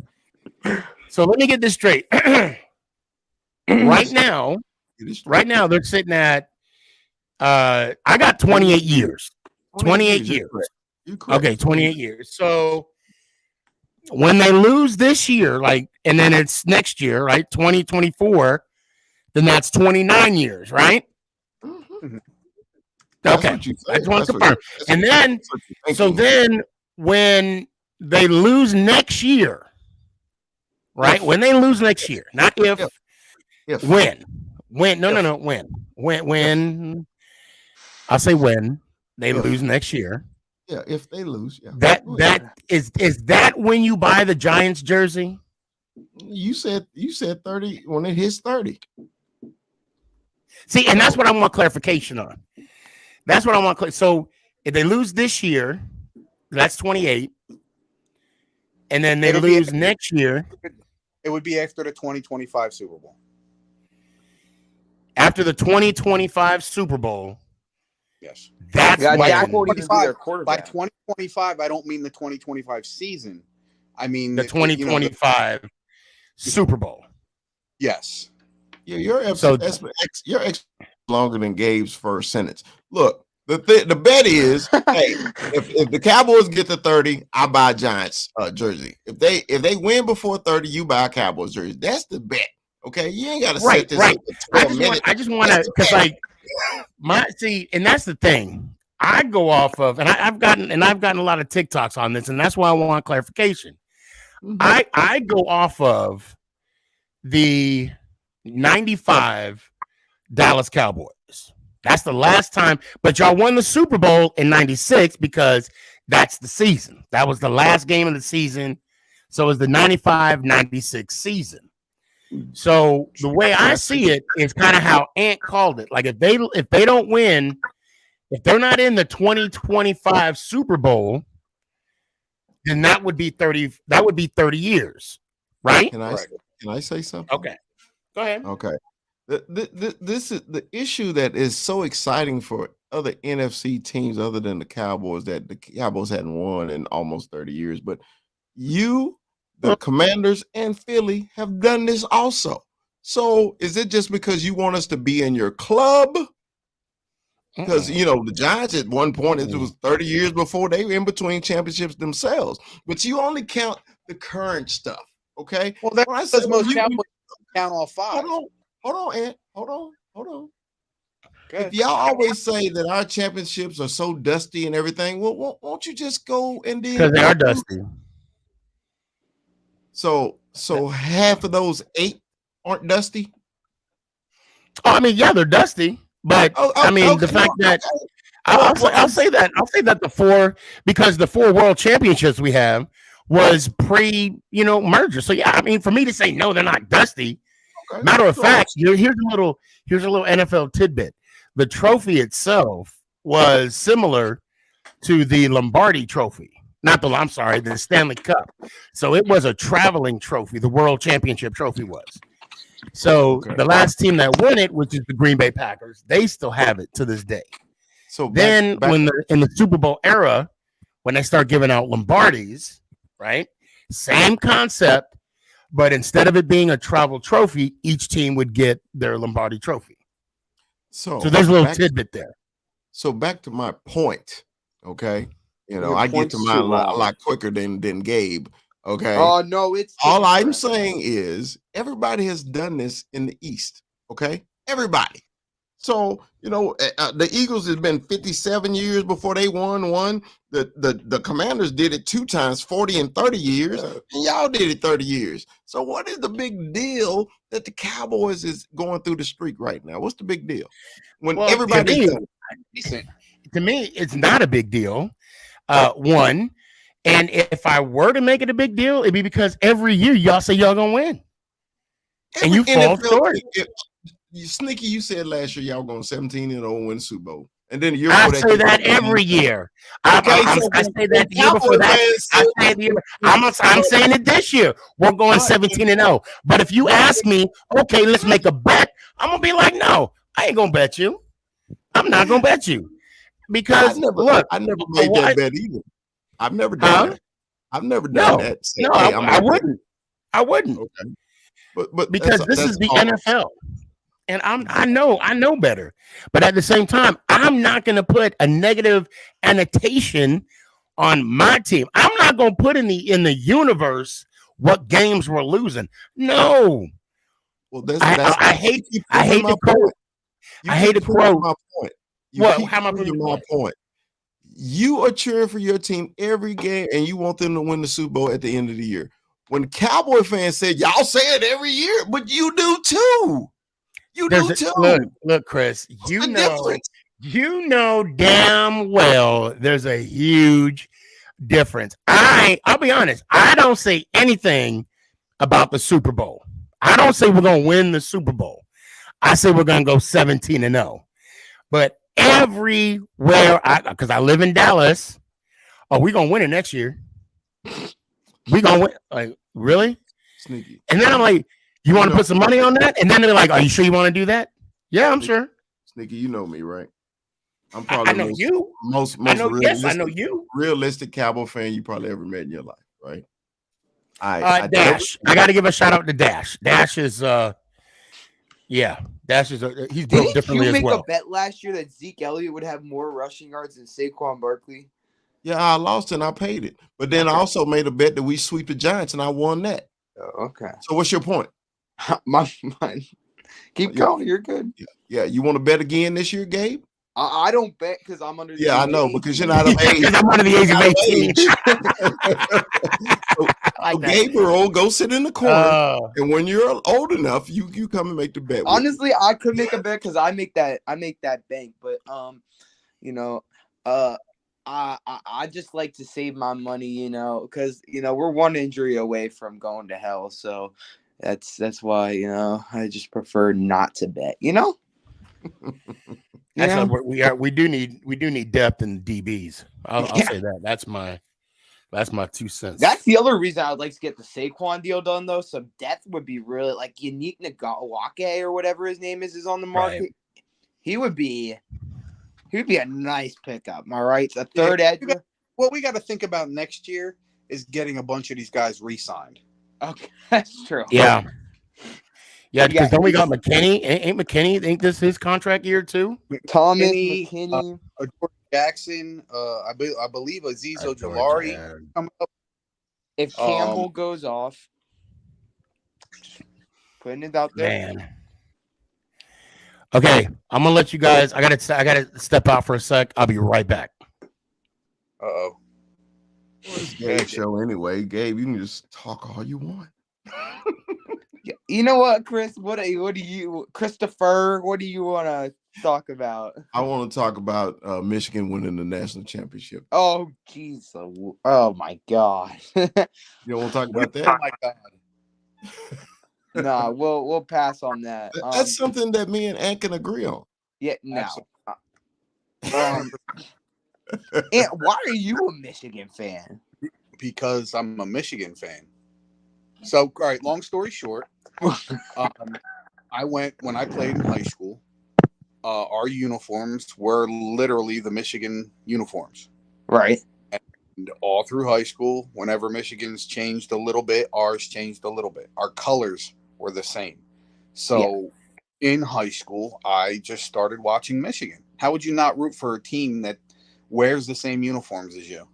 let me get this straight. Right now they're sitting at I got 28 years. 28 years. Okay, 28 years. So when they lose this year, like, and then it's next year, right? 2024, then that's 29 years, right? Mm-hmm. Okay. I just want to confirm. And then, so then when they lose next year, right? When they lose next year, not if. When? No. When? I'll say when they lose next year. Yeah, if they lose, yeah. That is that when you buy the Giants jersey? You said 30 when it hits 30. See, and that's what I want clarification on. That's what I want. So if they lose this year, that's 28, and then they lose next year. It would be after the 2025 Super Bowl. After the 2025 Super Bowl. Yes. That's by Dak 2025, I don't mean the 2025 season. I mean the 2025 Super Bowl. Yes. Yeah, you're longer than Gabe's first sentence. Look, the bet is, hey, if the Cowboys get to 30, I buy Giants jersey. If they win before 30, you buy a Cowboys jersey. That's the bet. Okay, you ain't got to set this up for 12 minutes. I just want to, because like and that's the thing. I go off of, and I've gotten a lot of TikToks on this, and that's why I want clarification. Mm-hmm. I go off of the 95 Dallas Cowboys. That's the last time, but y'all won the Super Bowl in 96 because that's the season. That was the last game of the season. So it was the 95-96 season. So the way I see it is kind of how Ant called it. Like if they don't win, if they're not in the 2025 Super Bowl, then that would be 30. That would be 30 years, right? Can I say something? Okay, go ahead. Okay, this is the issue that is so exciting for other NFC teams other than the Cowboys, that the Cowboys hadn't won in almost 30 years, but the Commanders and Philly have done this also. So is it just because you want us to be in your club? Because, the Giants at one point, it was 30 years before they were in between championships themselves. But you only count the current stuff, okay? Well, that's most Cowboys count all five. Hold on, Ant. Hold on. If y'all always say that our championships are so dusty and everything, well, won't you just go and then... Because they are dusty. So half of those 8 aren't dusty? Oh, I mean, yeah, they're dusty, but the fact that I'll say that the 4, because the 4 world championships we have was merger. So yeah, I mean, for me to say no, they're not dusty. Okay. Matter of fact, here's a little NFL tidbit. The trophy itself was similar to the Lombardi trophy. The Stanley Cup. So it was a traveling trophy. The World Championship trophy was. So the last team that won it, which is the Green Bay Packers, they still have it to this day. So when in the Super Bowl era, when they start giving out Lombardis, right? Same concept, but instead of it being a travel trophy, each team would get their Lombardi trophy. So there's a little tidbit there. So back to my point, okay? I get to mine a lot quicker than Gabe. Okay. Oh no, it's all I'm saying is everybody has done this in the East. Okay, everybody. So the Eagles has been 57 years before they won one. The Commanders did it 2 times, 40 and 30 years, and y'all did it 30 years. So what is the big deal that the Cowboys is going through the streak right now? What's the big deal? When everybody to me, it's not a big deal. One, and if I were to make it a big deal, it'd be because every year y'all say y'all gonna win, and you fall short. Sneaky, you said last year y'all going 17-0 win the Super Bowl, And then the year I before say that every year. I say that the year before that. I say the year. I'm saying it this year. We're going 17-0. But if you ask me, okay, let's make a bet, I'm gonna be like, no, I ain't gonna bet you. I'm not gonna bet you because I never made that bet either. I've never done that. I've never done that. Say, no, hey, I wouldn't. I wouldn't. Okay. But because this is the NFL. And I know better. But at the same time, I'm not going to put a negative annotation on my team. I'm not going to put in the universe what games we're losing. No. Well, I hate to quote. I hate to quote my point. How am I proving my point? You are cheering for your team every game, and you want them to win the Super Bowl at the end of the year. When Cowboy fans said, y'all say it every year, but you do too. You do too. Look, Chris, you know damn well there's a huge difference. I'll be honest, I don't say anything about the Super Bowl. I don't say we're gonna win the Super Bowl. I say we're gonna go 17-0. But everywhere because I live in Dallas, we gonna win it next year. We gonna win. Like, really? Sneaky. And then I'm like, you want to put some money on that? And then they're like, are you sure you want to do that? Yeah, I'm sure. Sneaky, you know me, right? I'm probably I know you. Most I know, yes, I know you. Realistic Cowboy fan you probably ever met in your life, right? Dash. I got to give a shout out to Dash. Dash is Dash is he's built differently as well. Didn't you make a bet last year that Zeke Elliott would have more rushing yards than Saquon Barkley? Yeah, I lost and I paid it. But then I also made a bet that we sweep the Giants and I won that. Oh, okay. So what's your point? Mine. Keep going. You're good. Yeah. You want to bet again this year, Gabe? I don't bet because I'm under the age. I know, because you're not of age. I'm under the age of 18. So Gabriel, go sit in the corner. And when you're old enough, you come and make the bet. Honestly, I could make a bet because I make that bank. But I just like to save my money, because we're one injury away from going to hell. So that's why I just prefer not to bet. Actually, we do need depth in DBs. I'll say that. That's my 2 cents. That's the other reason I'd like to get the Saquon deal done, though. Some depth would be really like Yannick Ngakoue or whatever his name is on the market. Right. He would be a nice pickup. All right, a third edge. What we got to think about next year is getting a bunch of these guys re-signed. Okay, that's true. Yeah. Yeah, because don't we got McKinney? Ain't McKinney? Ain't this his contract year too? Thomas McKinney, George Jackson. I believe Azeez Ojulari coming up. If Campbell goes off, putting it out there. Man. Okay, I'm gonna let you guys. I gotta step out for a sec. I'll be right back. Uh-oh. It's Gabe's show anyway. Gabe, you can just talk all you want. You know what, Chris? Christopher? What do you want to talk about? I want to talk about Michigan winning the national championship. Oh, jeez. Oh, my God. You don't want to talk about that? Oh, my God. No, we'll pass on that. That's something that me and Ant can agree on. Yeah, no. And why are you a Michigan fan? Because I'm a Michigan fan. So, all right, long story short, when I played in high school, our uniforms were literally the Michigan uniforms. Right. And all through high school, whenever Michigan's changed a little bit, ours changed a little bit. Our colors were the same. So in high school, I just started watching Michigan. How would you not root for a team that wears the same uniforms as you?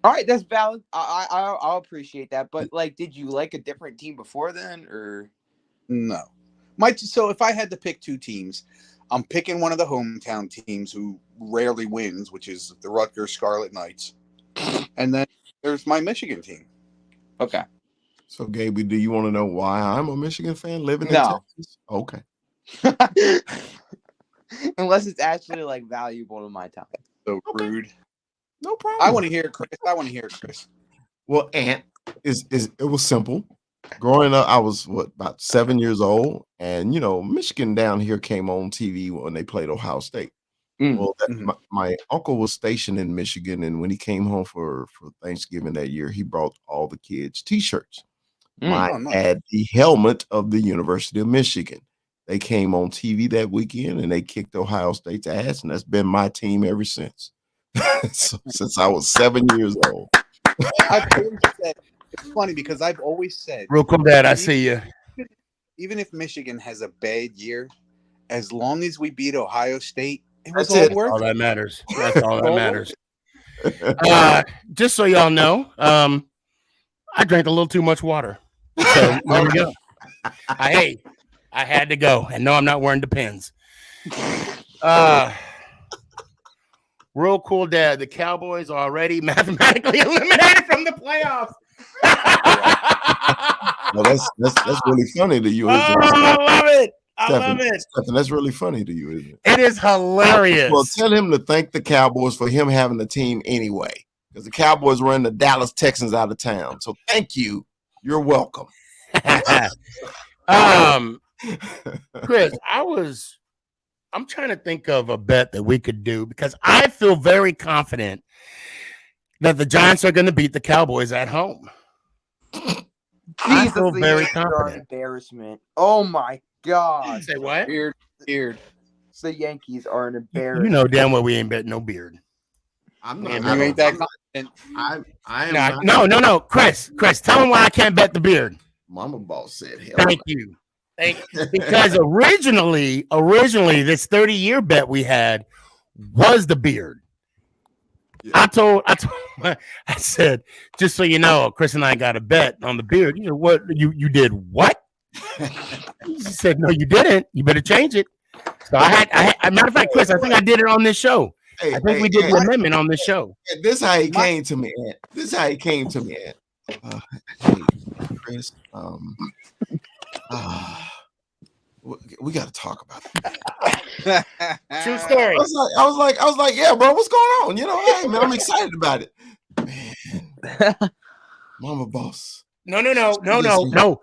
All right, that's valid. I'll appreciate that. But did you like a different team before then, or no? So if I had to pick two teams, I'm picking one of the hometown teams who rarely wins, which is the Rutgers Scarlet Knights, and then there's my Michigan team. Okay. So, Gabe, do you want to know why I'm a Michigan fan living in Texas? Okay. Unless it's actually valuable to my time. So rude. No problem. I want to hear it, Chris. Well, Ant, it was simple. Growing up, I was about 7 years old, and Michigan down here came on TV when they played Ohio State. Well, my uncle was stationed in Michigan, and when he came home for Thanksgiving that year, he brought all the kids T-shirts. Mine had the helmet of the University of Michigan. They came on TV that weekend, and they kicked Ohio State's ass, and that's been my team ever since. Since I was 7 years old. I've always said, it's funny because I've always said, real cool, Dad. I see you. Even if Michigan has a bad year, as long as we beat Ohio State, it was That's all worth All it. that matters. That's all that All matters. Just so y'all know, I drank a little too much water. So there we go. I had to go. And no, I'm not wearing Depends. Real cool, Dad. The Cowboys are already mathematically eliminated from the playoffs. Well, that's really funny to you. Oh, I love it. I Stephen, love it. Stephen, that's really funny to you, isn't it? It is hilarious. Well, tell him to thank the Cowboys for him having the team anyway, because the Cowboys ran the Dallas Texans out of town. So thank you. You're welcome. Chris, I'm trying to think of a bet that we could do because I feel very confident that the Giants are going to beat the Cowboys at home. I Jesus, feel the very Yankees are an confident. embarrassment. Oh my God. Say what? Beard. The Yankees are an embarrassment. You know damn well we ain't betting no beard. I'm You not. ain't that confident. I am not. No. Chris, tell him why I can't bet the beard. Mama Boss said, hell. Thank you. Because originally, this 30-year bet we had was the beard. Yeah. I said, just so you know, Chris and I got a bet on the beard. You know what? You did what? He said, no, you didn't. You better change it. So matter of fact, Chris, I think I did it on this show. I think we did the amendment on this show. This is how he came to me, Ant. Hey, Chris, we got to talk about that. True story. I was like, yeah, bro, what's going on? You know, hey, man, I'm excited about it. Man, Mama Boss. No. Chris, no.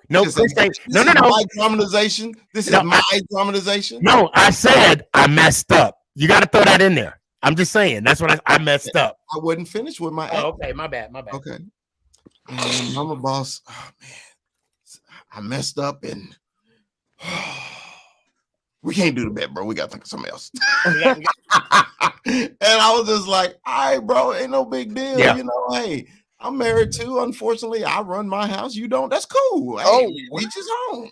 My dramatization. This is my dramatization. No, I said I messed up. You got to throw that in there. I'm just saying. That's what I messed up. I wasn't finished with my. Oh, okay, my bad. Okay. Mama Boss. Oh man, I messed up and. We can't do the bet, bro. We got to think of something else. And I was just like, all right, bro, ain't no big deal. Yeah. You know, hey, I'm married too. Unfortunately, I run my house. You don't. That's cool. Hey, each his own.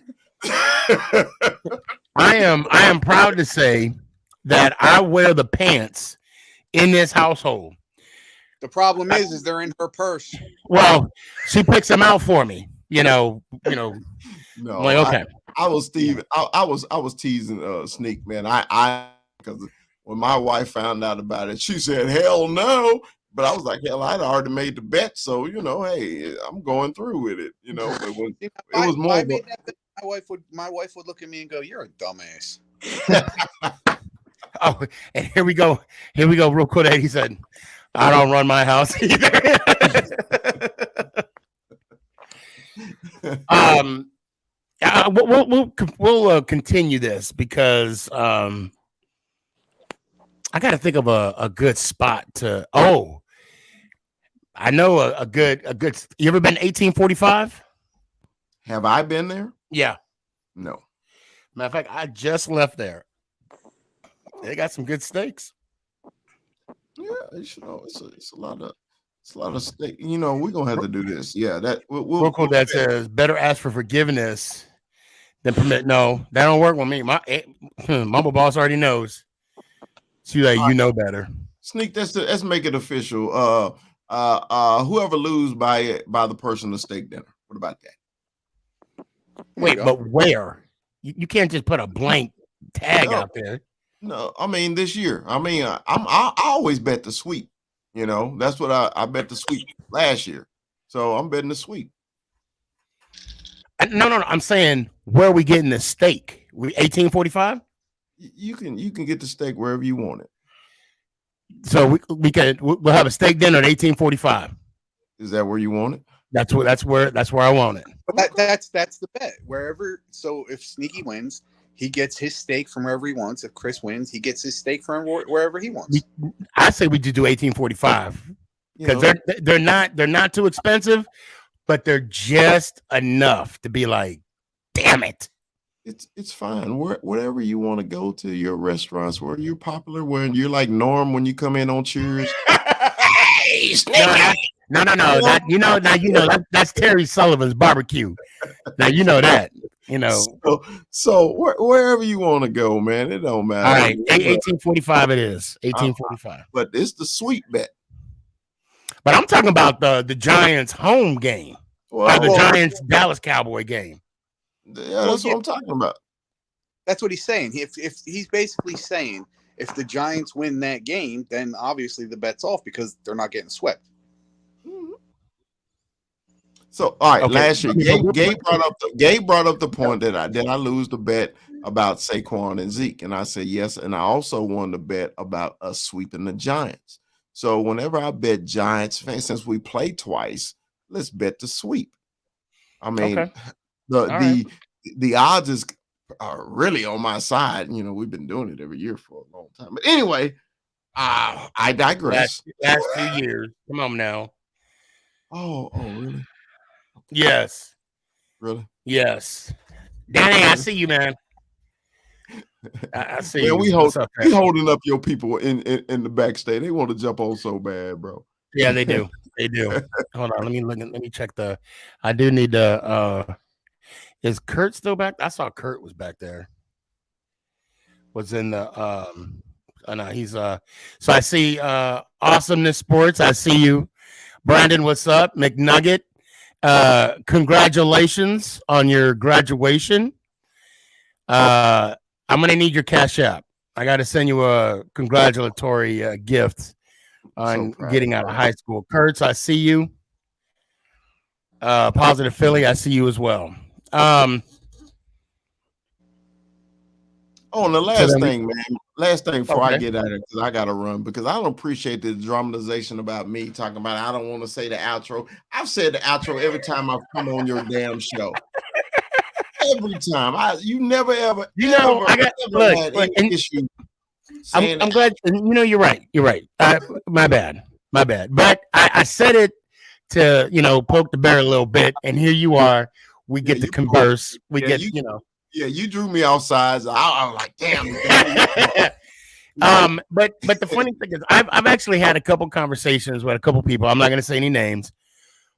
I am proud to say that I wear the pants in this household. The problem is they're in her purse. Well, she picks them out for me. You know. No, I'm like, okay. I was Steve. I was teasing Sneak, man. I because when my wife found out about it, she said, "Hell no." But I was like, "Hell, I'd already made the bet, so you know, hey, I'm going through with it." You know, but when it was more. I made that bet, my wife would look at me and go, "You're a dumbass." Oh, and here we go, real quick. He said, "I don't run my house either." We'll continue this because I got to think of a good spot to. Oh, I know a good. You ever been 1845? Have I been there? Yeah. No. Matter of fact, I just left there. They got some good steaks. Yeah, you know, it's a lot of steak. You know, we're gonna have to do this. Yeah, that Real cool. That says better ask for forgiveness than permit. No, that don't work with me. My Mama Boss already knows. She's like, you know better. Sneak. Let's make it official. Whoever lose by the person to steak dinner. What about that? Wait, but where? You can't just put a blank tag out there. No, I mean this year. I mean, I always bet the sweep. You know, that's what I bet the sweep last year. So I'm betting the sweep. No. I'm saying where are we getting the steak? 1845? You can get the steak wherever you want it. So we'll have a steak dinner at 1845. Is that where you want it? That's where I want it. But that's the bet. Wherever. So if Sneaky wins, He gets his steak from wherever he wants. If Chris wins, he gets his steak from wherever he wants. I say we just do 1845 because they're not too expensive, but they're just enough to be like, damn it. It's fine. Wherever you want to go to your restaurants where you're popular, where you're like Norm when you come in on Cheers. No. That's Terry Sullivan's barbecue. Now you know that. So wherever you want to go, man, it don't matter. All right, 1845 it is. 1845. But it's the sweet bet. But I'm talking about the Giants home game. The Giants Dallas Cowboy game. Yeah, that's what I'm talking about. That's what he's saying. If he's basically saying if the Giants win that game, then obviously the bet's off because they're not getting swept. So, all right, last year, Gabe brought up the point that I lose the bet about Saquon and Zeke, and I said yes, and I also won the bet about us sweeping the Giants. So, whenever I bet Giants fans, since we play twice, let's bet the sweep. I mean, the odds are really on my side. We've been doing it every year for a long time. But anyway, I digress. Last 2 years. Come on now. Oh, really? Yes. Really? Yes. Danny, I see you, man. I see you. We holding up your people in the backstage. They want to jump on so bad, bro. Yeah, they do. They do. Hold on. Let me check I do need to is Kurt still back? I saw Kurt was back there. Was in the oh no, he's so I see Awesomeness Sports. I see you. Brandon, what's up? McNugget. Congratulations on your graduation. I'm gonna need your Cash App. I gotta send you a congratulatory gift on getting out of high school. Kurtz, I see you. Positive Philly, I see you as well. The last thing, man. Last thing before I get out of it, because I gotta run, because I don't appreciate the dramatization about me talking about I don't want to say the outro. I've said the outro every time I've come on your damn show. Every time. You never ever. I got look, issue. I'm glad. You're right. You're right. My bad. But I said it to poke the bear a little bit, and here you are. We get to converse. Yeah, you drew me off sides. I was like, damn. But the funny thing is, I've actually had a couple conversations with a couple people. I'm not going to say any names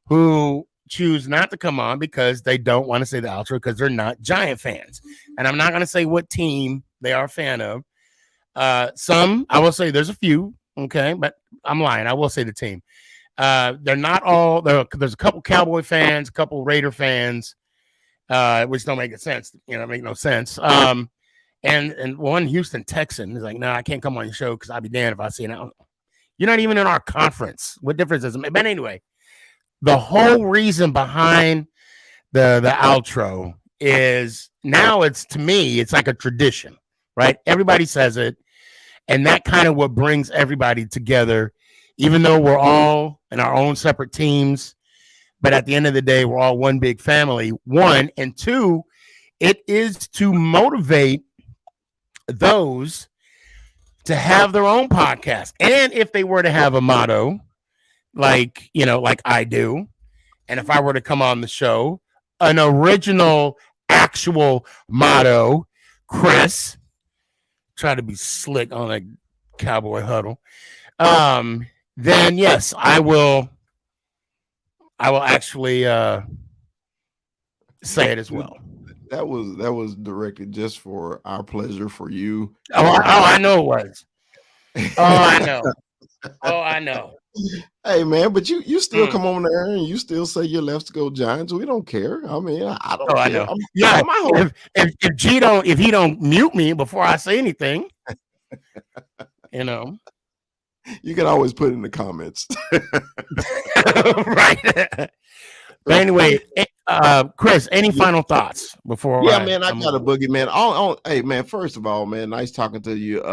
who choose not to come on because they don't want to say the outro because they're not Giant fans, and I'm not going to say what team they are a fan of. Some I will say there's a few, okay, but I'm lying. I will say the team. They're not all. There's a couple Cowboy fans, a couple Raider fans. Which don't make sense, make no sense. And one Houston Texan is like, no, I can't come on your show because I'll be damned if I see it. You're not even in our conference. What difference does it make? But anyway, the whole reason behind the outro is now to me, it's like a tradition, right? Everybody says it. And that kind of what brings everybody together, even though we're all in our own separate teams. But at the end of the day, we're all one big family, one. And two, it is to motivate those to have their own podcast. And if they were to have a motto, like I do, and if I were to come on the show, an original, actual motto, Chris, try to be slick on a cowboy huddle, then yes, I will actually say it as well. That was directed just for our pleasure for you. I know it was. I know. Hey man, but you still come on there and you still say your Let's Go Giants. We don't care. I mean, I don't care. I know. If he don't mute me before I say anything, you can always put in the comments. Right. But anyway, Chris, any final thoughts before? Yeah, man, I got a boogie, man. Hey, man, first of all, man, nice talking to you.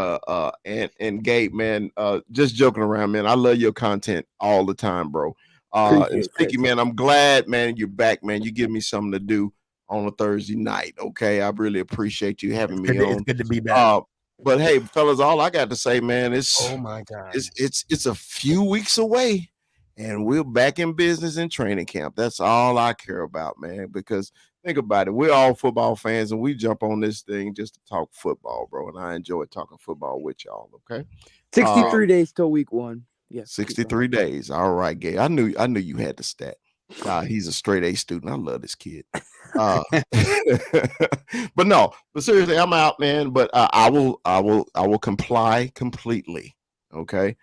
And Gabe, man, just joking around, man. I love your content all the time, bro. And Sneaky, man, I'm glad, man, you're back, man. You give me something to do. on a Thursday night. Okay, I really appreciate you having me It's on. good to be back. But hey, fellas, all I got to say, man, Oh my God. it's a few weeks away, and we're back in business in training camp. That's all I care about, man. Because think about it, we're all football fans, and we jump on this thing just to talk football, bro. And I enjoy talking football with y'all. Okay, 63 days till week 1. Yeah, 63 days. All right, Gay. I knew you had the stat. God, he's a straight A student. I love this kid. But seriously, I'm out, man. But I will comply completely. Okay.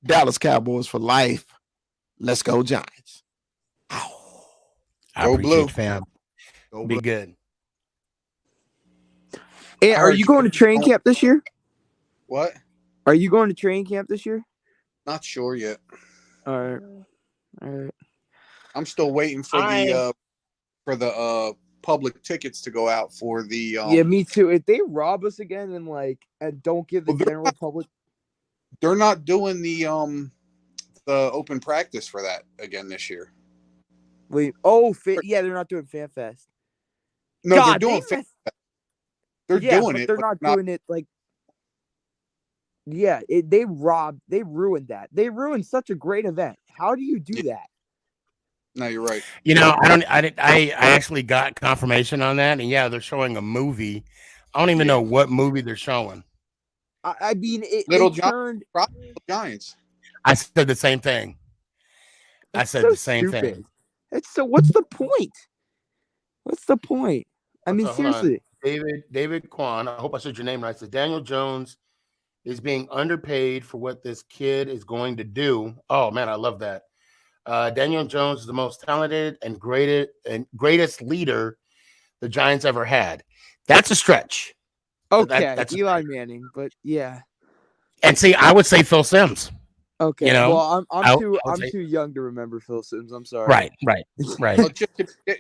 Dallas Cowboys for life. Let's go, Giants. I Go appreciate blue. it, fam. Go Be Blue. good. Hey, are you going to training camp this year? What? Are you going to training camp this year? Not sure yet. All right. I'm still waiting for the public tickets to go out for the. Yeah, me too. If they rob us again and don't give the general public, they're not doing the open practice for that again this year. wait. Yeah, they're not doing Fan Fest. No, God, they're doing. They're yeah, doing but it. they're not doing it like. Yeah, they ruined that. They ruined such a great event. How do you do that? No, you're right. You know, I actually got confirmation on that, and yeah, they're showing a movie. I don't even know what movie they're showing. I mean, Little turned Giants. I said the same thing. I said the same thing. What's the point? What's the point? I mean, So, hold on. seriously. David Kwan, I hope I said your name right. So Daniel Jones is being underpaid for what this kid is going to do. Oh man, I love that. Daniel Jones is the most talented and greatest leader the Giants ever had. That's a stretch. Okay, That's Eli Manning, but yeah. And see, I would say Phil Simms. Okay, you know, well, I'm too young to remember Phil Simms. I'm sorry. Right. Well,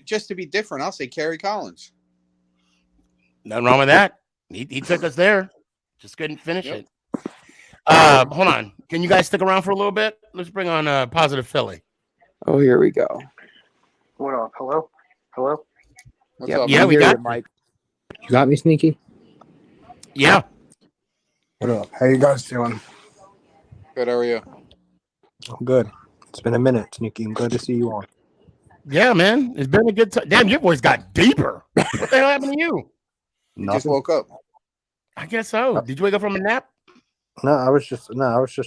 just to be different, I'll say Kerry Collins. Nothing wrong with that. He took us there. Just couldn't finish it. Hold on. Can you guys stick around for a little bit? Let's bring on Positive Philly. Oh, here we go. What up? Hello? What's up? Yeah, we got you, Mike. You got me, Sneaky? Yeah. What up? How you guys doing? Good, how are you? I'm good. It's been a minute, Sneaky. I'm glad to see you on. Yeah, man. It's been a good time. Damn, your voice got deeper. What the hell happened to you? You just woke up. I guess so. Did you wake up from a nap? No, I was just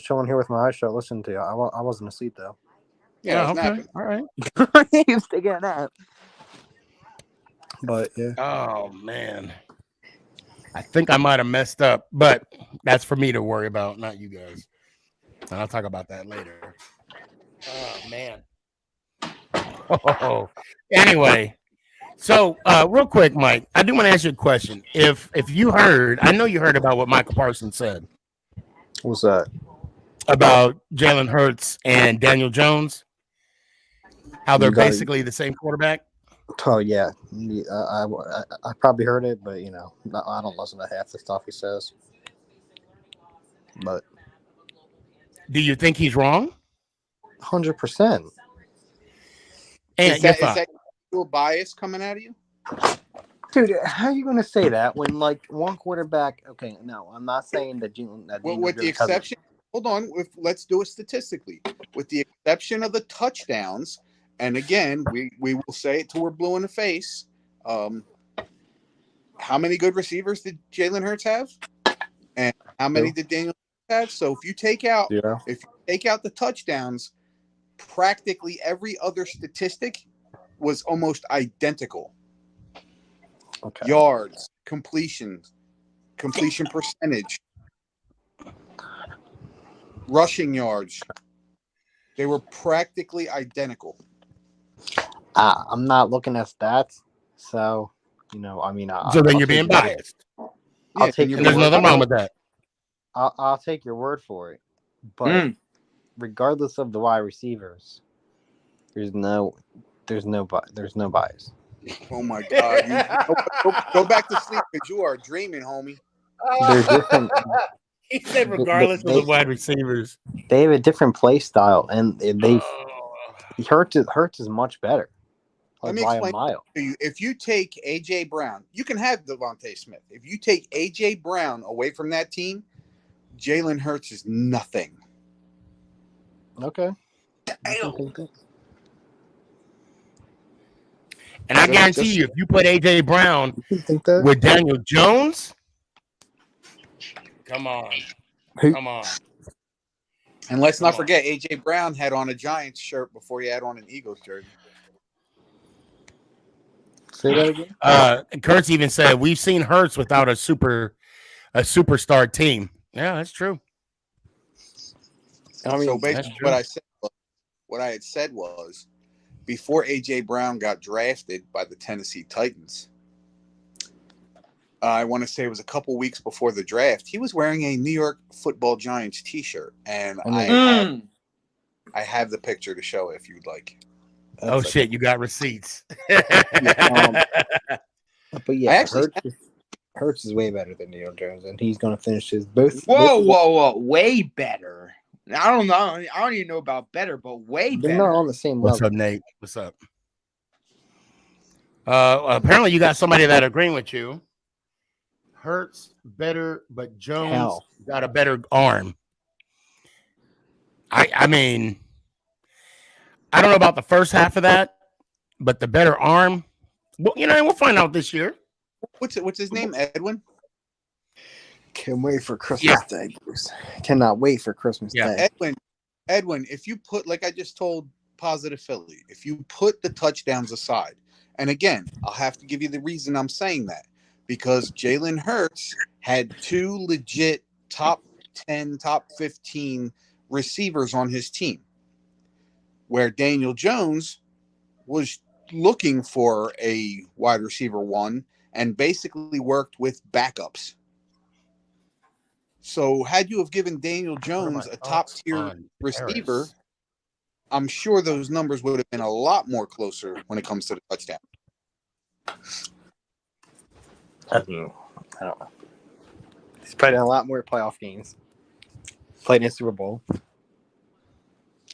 chilling here with my eyes shut, listening to you. I wasn't asleep though. Yeah, okay. All right. He was taking a nap. But yeah. Oh man. I think I might have messed up, but that's for me to worry about, not you guys. And I'll talk about that later. Oh man. Oh. Anyway, so real quick, Mike, I do want to ask you a question. If you heard, I know you heard about what Michael Parsons said. What's that? About Jalen Hurts and Daniel Jones. How they're basically the same quarterback. Oh yeah, I probably heard it, but I don't listen to half the stuff he says. But do you think he's wrong? 100%. And is that your bias coming out of you? Dude, how are you going to say that when one quarterback? Okay, no, I'm not saying that with the exception. Hold on, let's do it statistically. With the exception of the touchdowns. And again, we will say it till we're blue in the face. How many good receivers did Jalen Hurts have? And how many did Daniel have? So if you take out the touchdowns, practically every other statistic was almost identical. Okay. Yards, completion percentage, rushing yards. They were practically identical. I'm not looking at stats, so so then you're being biased. I'll take and there's nothing wrong with that. I'll take your word for it, but regardless of the wide receivers, there's no bias. Oh my God! Go back to sleep because you are dreaming, homie. There's different. He said, regardless of the wide receivers, they have a different play style, and Hurts is much better. Let me by a explain mile. to you. If you take AJ Brown, you can have Devontae Smith. If you take AJ Brown away from that team, Jalen Hurts is nothing. Okay. And I guarantee you, if you put AJ Brown with Daniel Jones, come on. And let's not forget, AJ Brown had on a Giants shirt before he had on an Eagles jersey. Say that again. Kurtz even said we've seen Hurts without a superstar team. Yeah, that's true. I mean, so basically, what I had said was, before AJ Brown got drafted by the Tennessee Titans, I want to say it was a couple weeks before the draft, he was wearing a New York Football Giants T-shirt, and I have the picture to show if you'd like. Shit, you got receipts. But yeah, Hurts is way better than Daniel Jones, and he's going to finish his both. Whoa, way better. I don't know. I don't even know about better, but way better. They're not on the same level. What's up, Nate? What's up? Apparently, you got somebody that agreeing with you. Hurts better, but Jones got a better arm. I mean, I don't know about the first half of that, but the better arm. Well, we'll find out this year. What's his name? Edwin. Can't wait for Christmas Day, Bruce. Cannot wait for Christmas Day. Edwin, if you put, like I just told Positive Philly, if you put the touchdowns aside, and again, I'll have to give you the reason I'm saying that, because Jalen Hurts had 2 legit top 10, top 15 receivers on his team, where Daniel Jones was looking for a wide receiver 1 and basically worked with backups. So had you have given Daniel Jones a top tier receiver, I'm sure those numbers would have been a lot more closer when it comes to the touchdown. I don't know. He's played in a lot more playoff games. Played in a Super Bowl.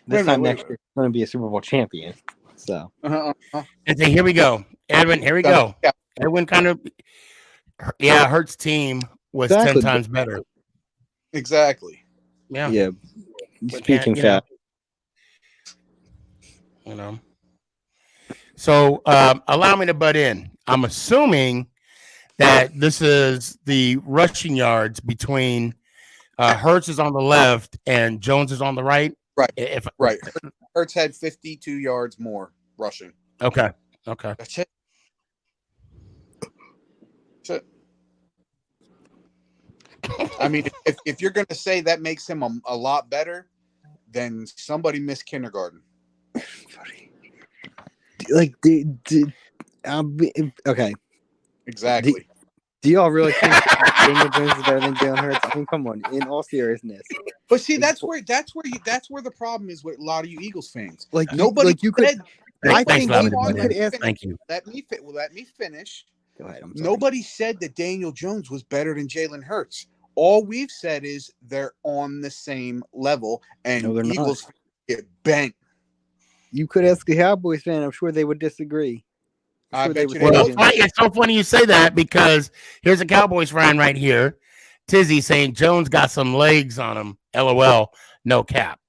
This time next year, he's going to be a Super Bowl champion. So, And then here we go, Edwin. Here we go. Edwin kind of, Hurts' team was 10 times better. Exactly. Yeah. Speaking fast. So allow me to butt in. I'm assuming that this is the rushing yards between Hurts is on the left and Jones is on the right. Right. Right. Hurts had 52 yards more rushing. Okay. That's it. I mean, if you're going to say that makes him a lot better, then somebody missed kindergarten. Like, okay. Exactly. Do y'all really think Daniel Jones is better than Jalen Hurts? I mean, come on, in all seriousness. But see, that's where the problem is with a lot of you Eagles fans. Like nobody, like you could. I think you could ask. Thank you. Let me finish. Go ahead. Nobody said that Daniel Jones was better than Jalen Hurts. All we've said is they're on the same level, and Eagles get bent. You could ask a Cowboys fan. I'm sure they would disagree. It's so funny you say that, because here's a Cowboys fan right here, Tizzy, saying Jones got some legs on him. LOL, no cap.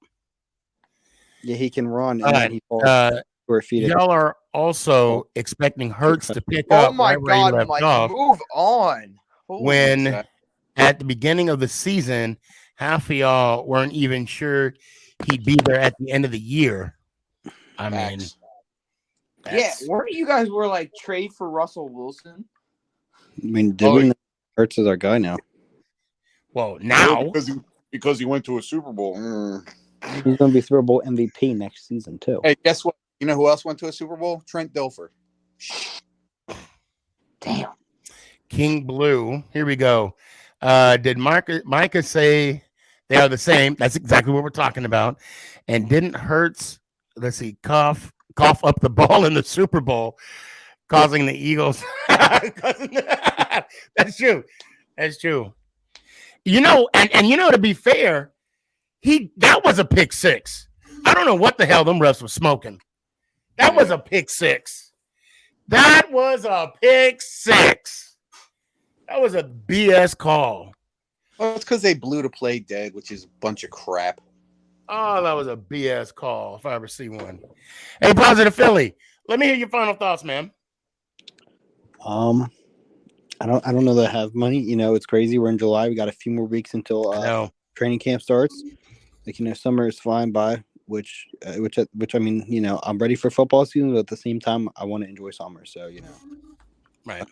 Yeah, he can run. And then he falls 4 feet. Y'all are also expecting Hurts to pick up right where he left off. Move on. When at the beginning of the season, half of y'all weren't even sure he'd be there at the end of the year. I mean, weren't you guys like trade for Russell Wilson? I mean, Hurts is our guy now. Well, now because he went to a Super Bowl. He's going to be Super Bowl MVP next season too. Hey, guess what? You know who else went to a Super Bowl? Trent Dilfer. Damn. King Blue. Here we go. Did Micah say they are the same? That's exactly what we're talking about. And didn't Hurts, let's see, cough up the ball in the Super Bowl, causing the Eagles? That's true. That's true. To be fair, that was a pick six. I don't know what the hell them refs were smoking. That was a pick six. That was a pick six. That was a BS call. Well, it's because they blew the play dead, which is a bunch of crap. Oh, that was a BS call if I ever see one. Hey, Positive Philly, let me hear your final thoughts, man. I don't know that I have money. You know, it's crazy. We're in July. We got a few more weeks until training camp starts. Like, you know, summer is flying by, which I mean, you know, I'm ready for football season, but at the same time, I want to enjoy summer. So, you know. Right.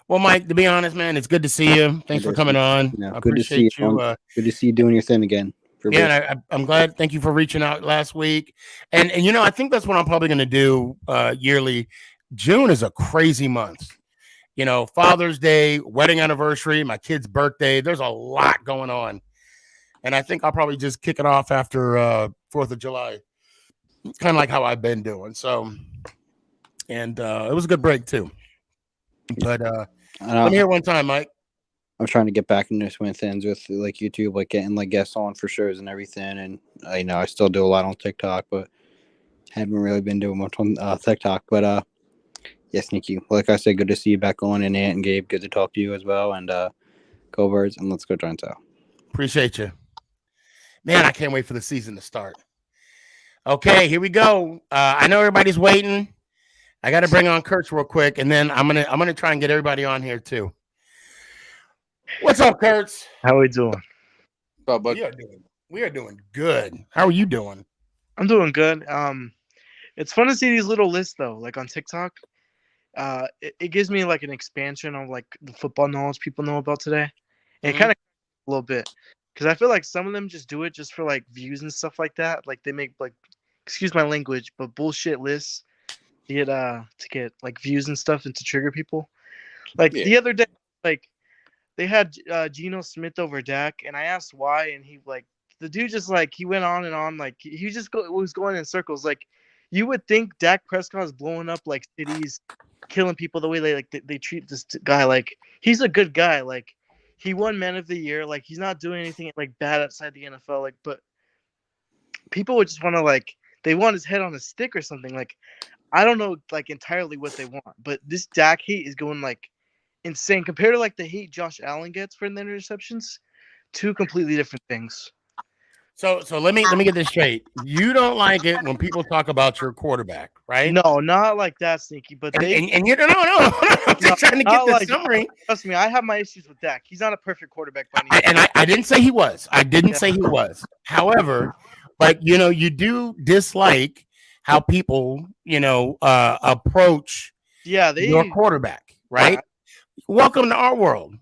Well, Mike, to be honest, man, it's good to see you. Thanks for coming on. You know, I good to see appreciate you. Good to see you doing your thing again. Yeah, and I'm glad. Thank you for reaching out last week. And you know, I think that's what I'm probably going to do yearly. June is a crazy month. You know, Father's Day, wedding anniversary, my kid's birthday. There's a lot going on. And I think I'll probably just kick it off after 4th of July. Kind of like how I've been doing. So, and it was a good break too. But let me hear one time, Mike. I'm trying to get back into swing things with like YouTube, like getting like guests on for shows and everything. And you know, I still do a lot on TikTok, but haven't really been doing much on TikTok. But yeah, Sneaky. Like I said, good to see you back on, and Ant and Gabe, good to talk to you as well. And go Birds, and let's go Giants out. Appreciate you, man. I can't wait for the season to start. Okay, here we go. I know everybody's waiting. I got to bring on Kurtz real quick, and then I'm gonna try and get everybody on here too. What's up, Kurtz? How are we doing? We are doing good. How are you doing? I'm doing good. It's fun to see these little lists though, like on TikTok. It gives me like an expansion of like the football knowledge people know about today. And it kind of a little bit because I feel like some of them just do it just for like views and stuff like that. Like they make like, excuse my language, but bullshit lists to get like views and stuff and to trigger people. Like the other day, like they had Geno Smith over Dak, and I asked why, and he like the dude just like he went on and on like he just was going in circles. Like you would think Dak Prescott is blowing up like cities, killing people the way they treat this guy. Like he's a good guy. Like he won Man of the Year. Like he's not doing anything like bad outside the NFL. Like but people would just want to like they want his head on a stick or something. Like I don't know like entirely what they want, but this Dak hate is going like insane compared to like the hate Josh Allen gets for the interceptions. Two completely different things. So let me get this straight. You don't like it when people talk about your quarterback, right? No, not like that, Sneaky. But and you don't know. I'm just trying to get the summary. Trust me, I have my issues with Dak. He's not a perfect quarterback by any means. And I didn't say he was. I didn't say he was. However, like you know, you do dislike how people approach your quarterback, right? Welcome to our world.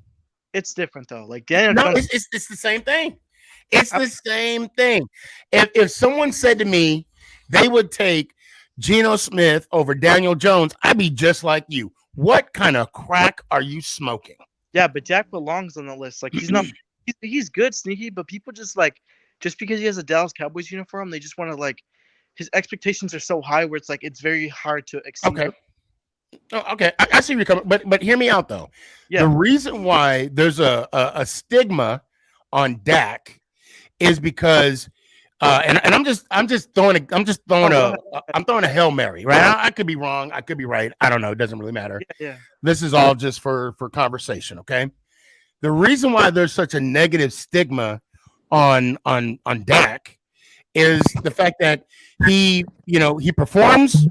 It's different though. Like Daniel Jones, it's the same thing. It's the same thing. If someone said to me they would take Geno Smith over Daniel Jones, I'd be just like you. What kind of crack are you smoking? Yeah, but Dak belongs on the list. Like he's not. He's good, Sneaky, but people just because he has a Dallas Cowboys uniform, they just want to like his expectations are so high where it's like it's very hard to exceed. Okay. Oh, okay, I see where you're coming, but hear me out though. Yeah. The reason why there's a stigma on Dak is because, and I'm throwing a Hail Mary, right? I could be wrong, I could be right. I don't know. It doesn't really matter. Yeah. This is all just for conversation, okay? The reason why there's such a negative stigma on Dak is the fact that he performs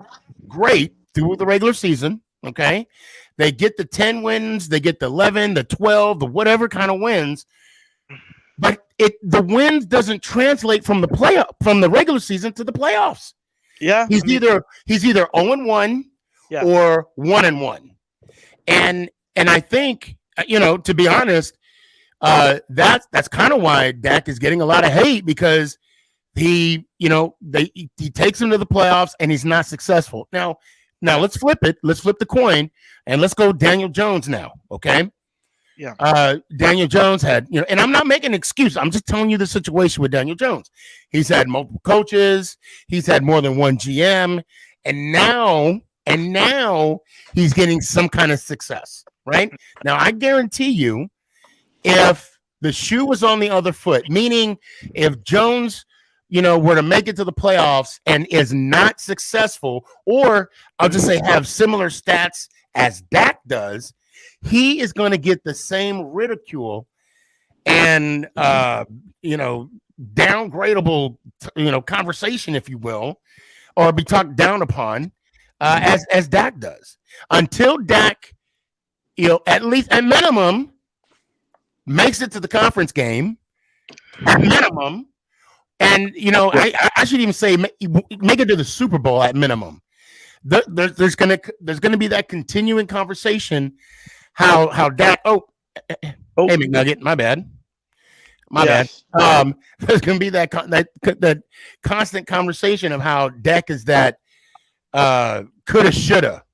great through the regular season, okay? They get the 10 wins, they get the 11, the 12, the whatever kind of wins, but the wins doesn't translate from the regular season to the playoffs. Yeah, he's either 0-1 or 1-1, and I think to be honest, that's kind of why Dak is getting a lot of hate because he takes him to the playoffs and he's not successful. Now let's flip it. Let's flip the coin and let's go Daniel Jones now. Okay. Yeah. Daniel Jones had, and I'm not making an excuse. I'm just telling you the situation with Daniel Jones. He's had multiple coaches. He's had more than one GM. And now he's getting some kind of success, right? Now, I guarantee you, if the shoe was on the other foot, meaning if Jones were to make it to the playoffs and is not successful, or I'll just say have similar stats as Dak does, he is going to get the same ridicule and downgradable conversation, if you will, or be talked down upon as Dak does. Until Dak, at least at minimum, makes it to the conference game, at minimum, and I should even say make it to the Super Bowl at minimum. There's gonna be that continuing conversation how Dak. Hey McNugget, my bad. There's gonna be that constant conversation of how Dak is that coulda, shoulda,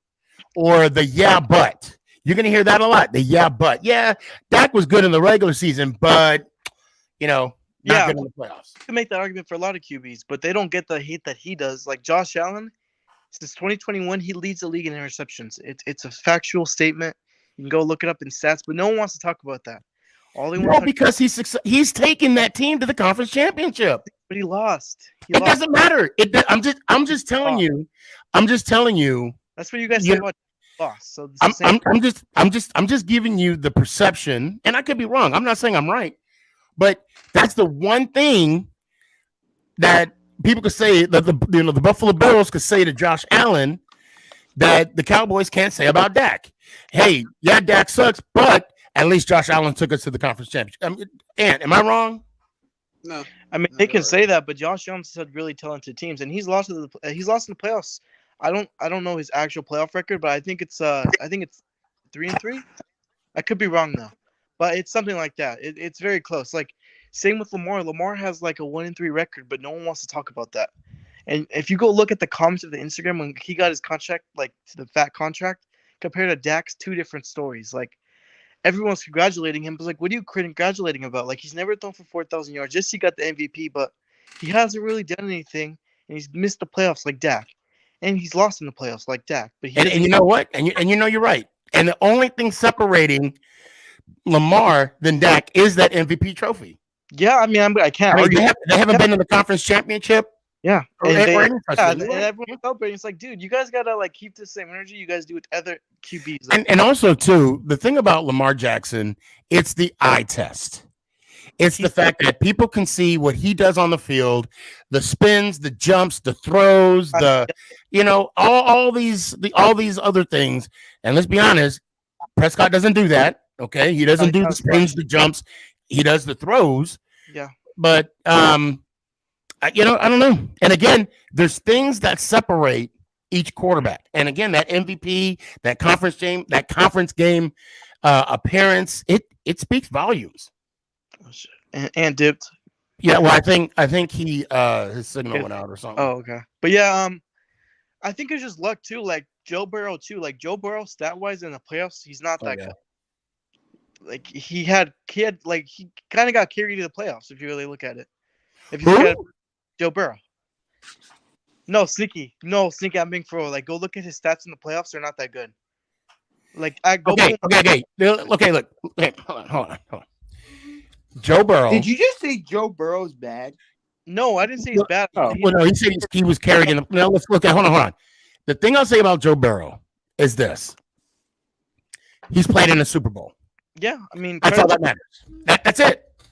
or the but. You're gonna hear that a lot. The but. Yeah, Dak was good in the regular season, but not good in the playoffs. You can make that argument for a lot of QBs, but they don't get the hate that he does. Like Josh Allen, since 2021, he leads the league in interceptions. It's a factual statement. You can go look it up in stats, but no one wants to talk about that. All they want because he's taken that team to the conference championship, but he lost. It doesn't matter. I'm just telling you. That's what you guys say about loss. So I'm just giving you the perception, and I could be wrong. I'm not saying I'm right, but that's the one thing that people could say that the Buffalo Bills could say to Josh Allen that the Cowboys can't say about Dak. Hey, yeah, Dak sucks, but at least Josh Allen took us to the conference championship. Am I wrong? No. I mean, they can say that, but Josh Allen's had really talented teams, and he's lost in the playoffs. I don't know his actual playoff record, but I think it's 3-3. I could be wrong though, but it's something like that. It's very close. Like same with Lamar. Lamar has like a 1-3 record, but no one wants to talk about that. And if you go look at the comments of the Instagram when he got his contract, like to the fat contract, compared to Dak's, two different stories. Like everyone's congratulating him, but like, what are you congratulating about? Like he's never thrown for 4,000 yards. Yes, he got the MVP, but he hasn't really done anything, and he's missed the playoffs like Dak, and he's lost in the playoffs like Dak. But and you know what? And you're right. And the only thing separating Lamar than Dak is that MVP trophy. Yeah, I mean, I can't argue. They haven't been in the conference championship. Yeah, and everyone's celebrating. It's like, dude, you guys gotta like keep the same energy you guys do with other QBs. And also too, the thing about Lamar Jackson, it's the eye test. It's the fact that people can see what he does on the field, the spins, the jumps, the throws, all these other things. And let's be honest, Prescott doesn't do that. Okay, he doesn't do the spins, the jumps. He does the throws. Yeah, but I don't know. And again, there's things that separate each quarterback. And again, that MVP, that conference game appearance, it speaks volumes. And dipped. Yeah, well, I think he his signal went out or something. Oh, okay. But yeah, I think it's just luck too. Like Joe Burrow too. Like Joe Burrow, stat wise in the playoffs, he's not that good. Like he kind of got carried to the playoffs if you really look at it. If you look at it, Joe Burrow. No, Sneaky. I'm being for like go look at his stats in the playoffs. They're not that good. Like I go. Okay. Look. Okay, hold on. Joe Burrow. Did you just say Joe Burrow's bad? No, I didn't say he's bad. Well, no, he said he was carried in the. Now let's look at. Hold on. The thing I'll say about Joe Burrow is this: he's played in a Super Bowl. Yeah, I mean that's all that matters.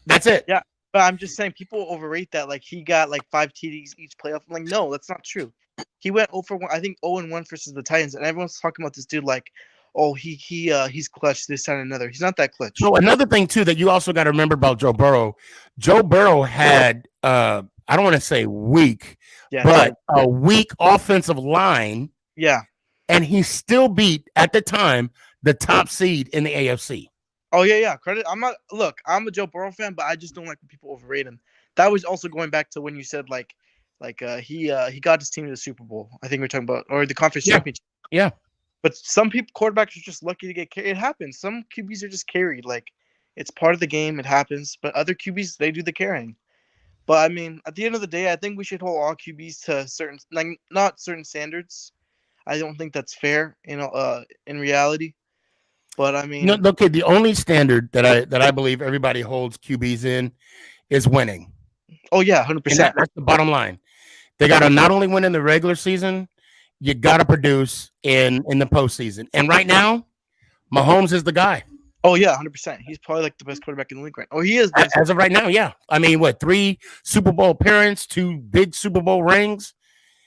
That's it. Yeah, but I'm just saying people overrate that. Like he got like 5 TDs each playoff. I'm like, no, that's not true. He went 0-1. I think 0-1 versus the Titans, and everyone's talking about this dude like, oh, he's clutch this time and another. He's not that clutch. So another thing too that you also got to remember about Joe Burrow. Joe Burrow had I don't want to say weak, but a weak offensive line. Yeah, and he still beat at the time the top seed in the AFC. Oh yeah. Credit. I'm a Joe Burrow fan, but I just don't like when people overrate him. That was also going back to when you said he got his team to the Super Bowl. I think we're talking about or the conference championship. Yeah. But some quarterbacks are just lucky to get carried. It happens. Some QBs are just carried. Like it's part of the game. It happens. But other QBs, they do the carrying. But I mean, at the end of the day, I think we should hold all QBs to not certain standards. I don't think that's fair, in reality. But I mean, the only standard that I believe everybody holds QBs in is winning. Oh yeah, And 100%. that's the bottom line. They got to not only win in the regular season, you got to produce in the postseason. And right now, Mahomes is the guy. Oh yeah, 100%. He's probably like the best quarterback in the league right. Oh, he is As of right now, yeah. I mean, what, 3 Super Bowl appearances, 2 big Super Bowl rings,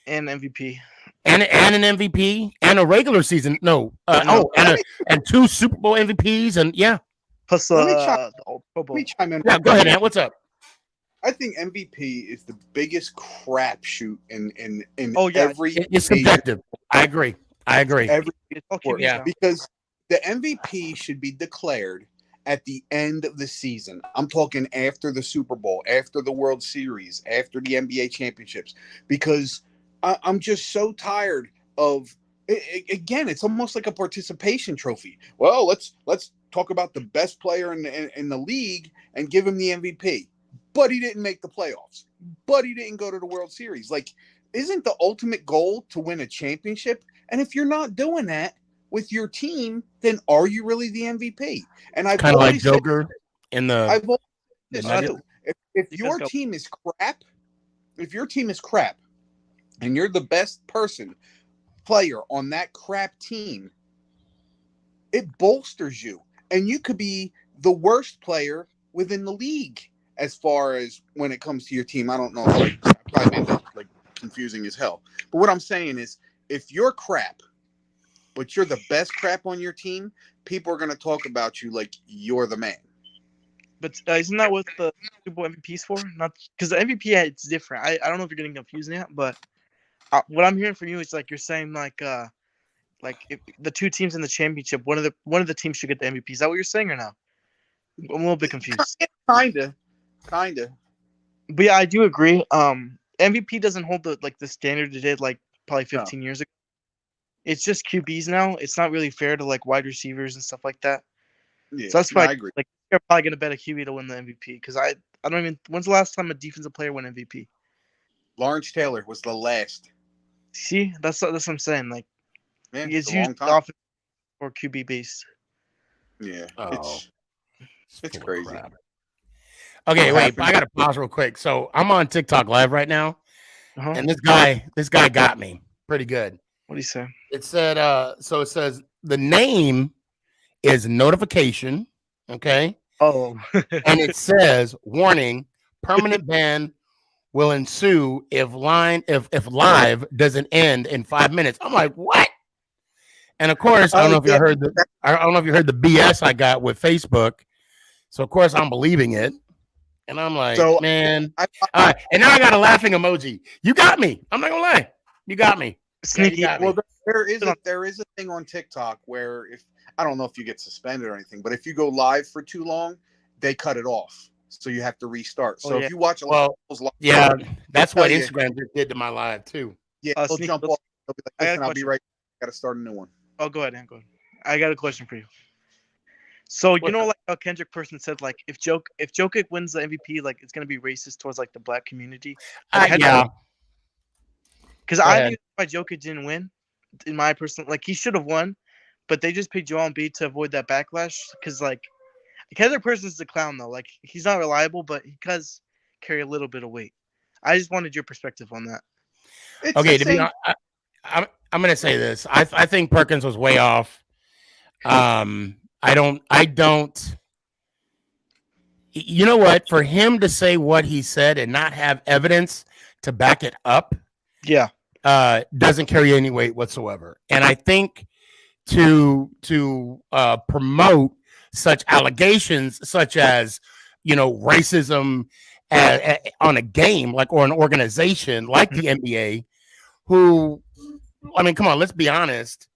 and MVP, and an MVP, and a regular season. No, and 2 Super Bowl MVPs, and yeah. Plus, Let me chime in. Yeah, go ahead, man. What's up? I think MVP is the biggest crapshoot in Oh, yeah. every. It's subjective. I agree. Every sport, yeah. because the MVP should be declared at the end of the season. I'm talking after the Super Bowl, after the World Series, after the NBA championships, because I'm just so tired of. Again, it's almost like a participation trophy. Well, let's talk about the best player in the league and give him the MVP. But he didn't make the playoffs. But he didn't go to the World Series. Like, isn't the ultimate goal to win a championship? And if you're not doing that with your team, then are you really the MVP? And I've kind of like always said, Joker in the. I've always the said this Nuggets. too. If your team is crap, and you're the best player on that crap team, it bolsters you. And you could be the worst player within the league as far as when it comes to your team. I don't know. I probably made that like confusing as hell. But what I'm saying is, if you're crap, but you're the best crap on your team, people are going to talk about you like you're the man. But isn't that what the Super Bowl MVP's for? Not because the MVP it's different. I don't know if you're getting confused now, but what I'm hearing from you is like you're saying like if the 2 teams in the championship, one of the teams should get the MVP. Is that what you're saying or no? I'm a little bit confused. Kinda. But yeah, I do agree. MVP doesn't hold the standard it did like probably 15 years ago. It's just QBs now. It's not really fair to like wide receivers and stuff like that. Yeah, so that's why I agree. Like you're probably gonna bet a QB to win the MVP because I don't even. When's the last time a defensive player won MVP? Lawrence Taylor was the last. See, that's what I'm saying. Like, Man, it's a long usually time. offensive or QB based. Yeah, Oh. it's crazy. Okay, wait. I got to pause real quick. So I'm on TikTok live right now, and this guy got me pretty good. What do you say? It said, so it says the name is Notification. Okay. Oh. And it says, warning, permanent ban will ensue if live doesn't end in 5 minutes. I'm like, what? And of course, I don't know if you heard the BS I got with Facebook. So of course I'm believing it. And I'm like, man. All right. And now I got a laughing emoji. You got me. I'm not gonna lie. You got me. Sneaky. Yeah, Well, there is a thing on TikTok where if I don't know if you get suspended or anything, but if you go live for too long, they cut it off. So you have to restart. So if you watch a lot of those live, yeah, that's what Instagram just did to my live too. Yeah, they'll jump off. They'll be like, listen, I'll be right. Got to start a new one. Oh, go ahead. I got a question for you. So you know, like how Kendrick Person said, like if Jokic wins the MVP, like it's gonna be racist towards like the black community. Yeah. Because I think why Jokic didn't win, in my personal, like he should have won, but they just picked Joel Embiid to avoid that backlash. Because like Kendrick Person's the clown though, like he's not reliable, but he does carry a little bit of weight. I just wanted your perspective on that. Okay, to be honest, I'm gonna say this. I think Perkins was way off. I don't. You know what? For him to say what he said and not have evidence to back it up, doesn't carry any weight whatsoever. And I think to promote such allegations, such as racism on a game or an organization like the NBA, who, I mean, come on, let's be honest.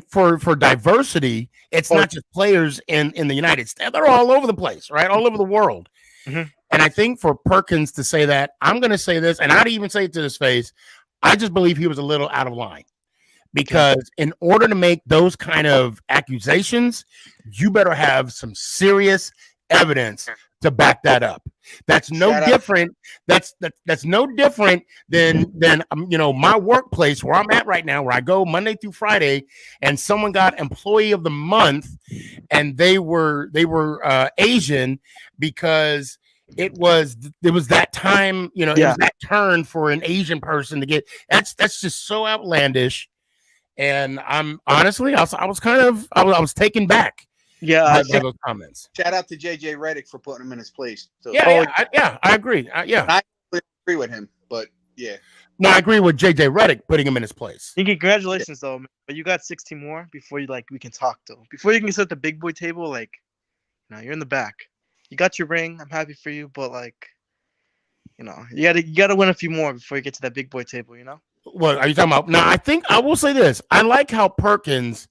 For diversity, it's not just players in the United States. They're all over the place, right? All over the world. Mm-hmm. And I think for Perkins to say that, I'm going to say this, and I'd even say it to his face, I just believe he was a little out of line. Because in order to make those kind of accusations, you better have some serious evidence to back that up. That's no different. That's no different than my workplace where I'm at right now, where I go Monday through Friday, and someone got Employee of the Month, and they were Asian because it was that time, it was that turn for an Asian person to get. That's just so outlandish. And I'm honestly, I was taken back. Yeah, by those comments. Shout out to JJ Redick for putting him in his place. So, I agree. I agree with him, but yeah. No, I agree with JJ Redick putting him in his place. Congratulations though, man. But you got 16 more before we can talk though. Before you can sit at the big boy table, you're in the back. You got your ring. I'm happy for you, but you gotta win a few more before you get to that big boy table. What are you talking about? Now, I think I will say this. I like how Perkins,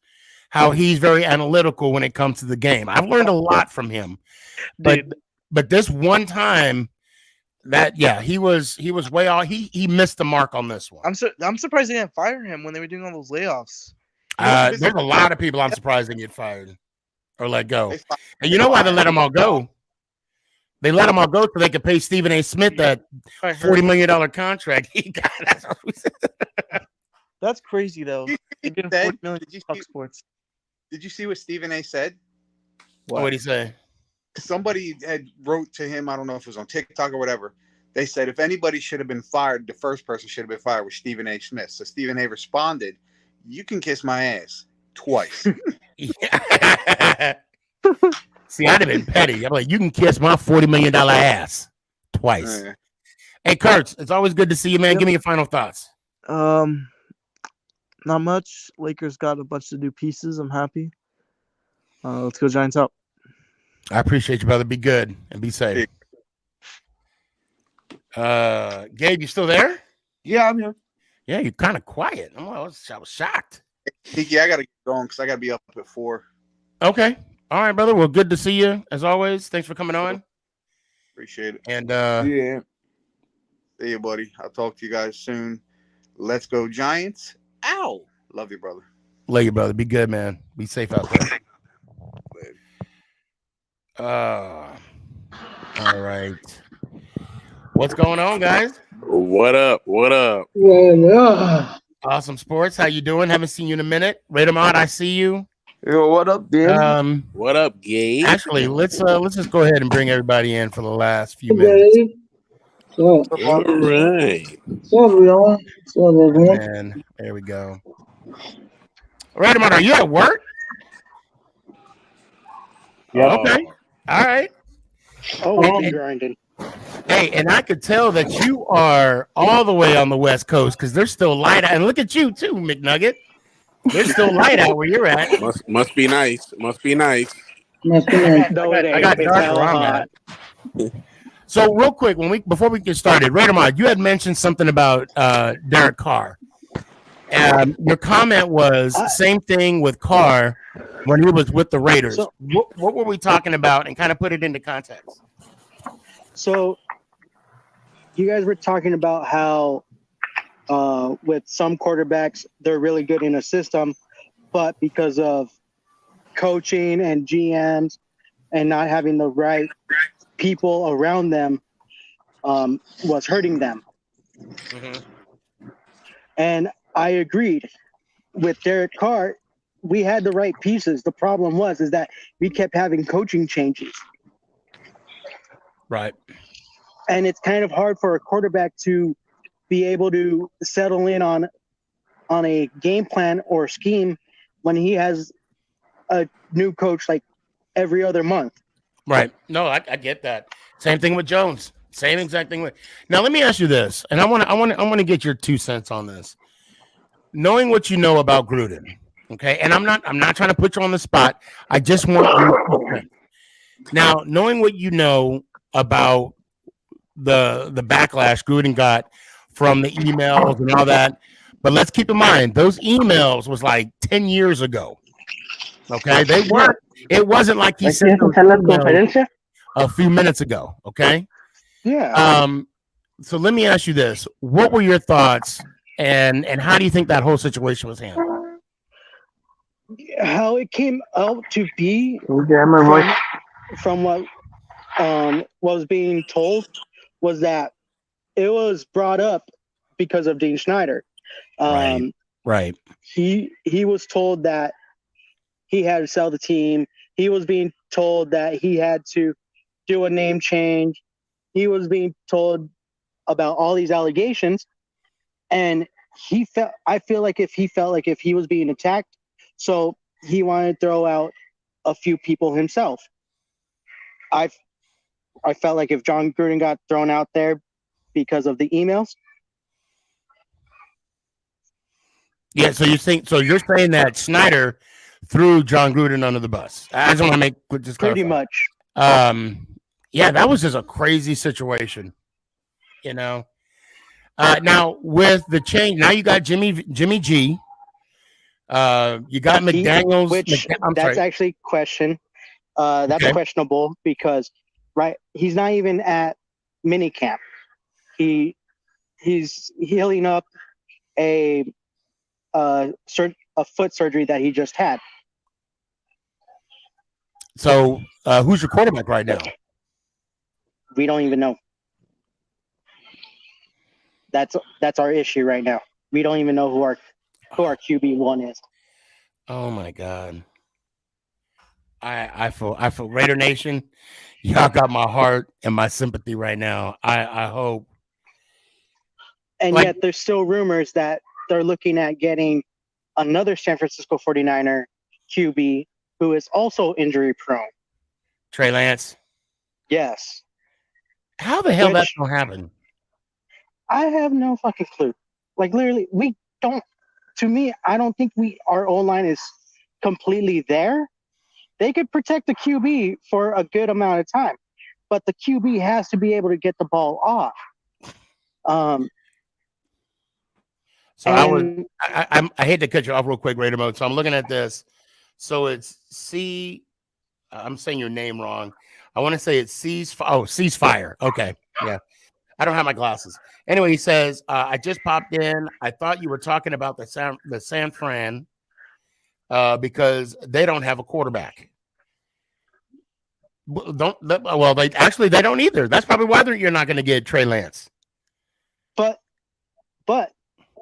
how he's very analytical when it comes to the game. I've learned a lot from him. But this one time, he was way off. He missed the mark on this one. I'm surprised they didn't fire him when they were doing all those layoffs. There's a lot of people I'm surprised they get fired or let go. And you know why they let them all go? They let them all go so they could pay Stephen A. Smith that $40 million contract he got. That's crazy though. Did you see what Stephen A. said? What did he say? Somebody had wrote to him, I don't know if it was on TikTok or whatever. They said if anybody should have been fired, the first person should have been fired was Stephen A. Smith. So Stephen A. responded, "You can kiss my ass twice." See, I'd have been petty. I'm like, you can kiss my $40 million ass twice. Hey, Kurtz, it's always good to see you, man. Give me your final thoughts. Not much. Lakers got a bunch of new pieces. I'm happy. Let's go Giants up. I appreciate you, brother. Be good and be safe. Gabe, you still there? Yeah, I'm here. Yeah, you're kind of quiet. I was shocked. Tiki, I got to get going because I got to be up at 4. Okay. All right, brother. Well, good to see you as always. Thanks for coming on. Appreciate it. And yeah. See you, buddy. I'll talk to you guys soon. Let's go Giants. Ow. Love you, brother. Love you, brother. Be good, man. Be safe out there. All right. What's going on, guys? What up? What up? Yeah. Awesome Sports. How you doing? Haven't seen you in a minute. Raymond, I see you. Yo, what up, Dan? What up, Gabe? Actually, let's just go ahead and bring everybody in for the last few minutes. All right. And there we go. Raymond, are you at work? Yeah. Okay. All right. I'm grinding. Hey, and I could tell that you are all the way on the West Coast because there's still light out. And look at you too, McNugget. There's still light out where you're at. Must be nice. Must be nice. No, it ain't. I got dark where I'm at. So real quick, before we get started, Raymond, you had mentioned something about Derek Carr. Your comment was same thing with Carr when he was with the Raiders. So, what were we talking about, and kind of put it into context? So you guys were talking about how with some quarterbacks, they're really good in a system, but because of coaching and GMs and not having the right people around them was hurting them. Mm-hmm. And I agreed with Derek Carr. We had the right pieces. The problem is that we kept having coaching changes. Right. And it's kind of hard for a quarterback to be able to settle in on a game plan or scheme when he has a new coach like every other month. Right. No, I get that. Same thing with Jones. Same exact thing with. Now let me ask you this, and I want to get your 2 cents on this. Knowing what you know about Gruden, okay, and I'm not trying to put you on the spot. I just want you. Now, knowing what you know about the backlash Gruden got from the emails and all that, but let's keep in mind those emails was like 10 years ago. Okay, they weren't. It wasn't like he said a few minutes ago. Okay. Yeah. So let me ask you this: what were your thoughts, and how do you think that whole situation was handled? How it came out to be from what was being told was that it was brought up because of Dean Schneider. Right. He was told that he had to sell the team. He was being told that he had to do a name change. he was being told about all these allegations, and I feel like if he was being attacked, so he wanted to throw out a few people himself. I felt like if John Gruden got thrown out there because of the emails. Yeah, so you're saying that Snyder threw John Gruden under the bus. I just want to make just pretty clarify. much. Yeah, that was just a crazy situation. Now with the change, now you got Jimmy G. You got McDaniels. That's actually question. That's questionable because he's not even at minicamp. He's healing up a foot surgery that he just had. So who's your quarterback right now? We don't even know. That's our issue right now. We don't even know who our QB1 is. Oh my God. I feel Raider Nation, y'all got my heart and my sympathy right now. I hope. And yet there's still rumors that they're looking at getting another San Francisco 49er QB who is also injury prone. Trey Lance. Yes. How the hell that's gonna happen? I have no fucking clue. Like literally, we don't. To me, I don't think our O-line is completely there. They could protect the QB for a good amount of time, but the QB has to be able to get the ball off. So I hate to cut you off real quick, Raider Mode. So I'm looking at this. So it's I'm saying your name wrong. I want to say it's Ceasefire. Okay. Yeah. I don't have my glasses. Anyway, he says, I just popped in. I thought you were talking about the San Fran because they don't have a quarterback. They don't either. That's probably why you're not going to get Trey Lance. But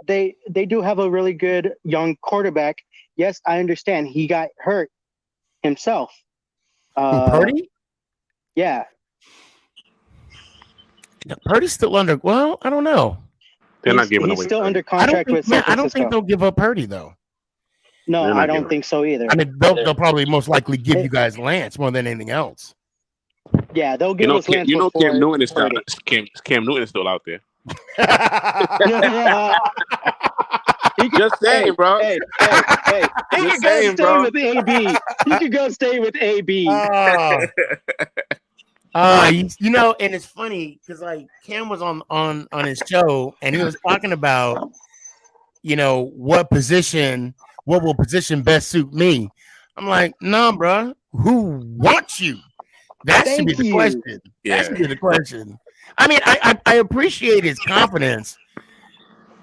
they do have a really good young quarterback. Yes, I understand. He got hurt himself. Purdy? Yeah. Purdy's still under. Well, I don't know. They're not giving away. He's still under contract with San Francisco. I don't think they'll give up Purdy though. No, I don't think so either. I mean, they'll probably most likely give you guys Lance more than anything else. Yeah, they'll give us Lance. Cam Newton is still Cam Newton is still out there. Just saying, bro. Hey. He could go stay with AB. He could go stay with AB. And it's funny because like Cam was on his show and he was talking about, what will position best suit me. I'm like, nah, bro. Who wants you? That should be the question. Yeah. That should be the question. I mean, I appreciate his confidence,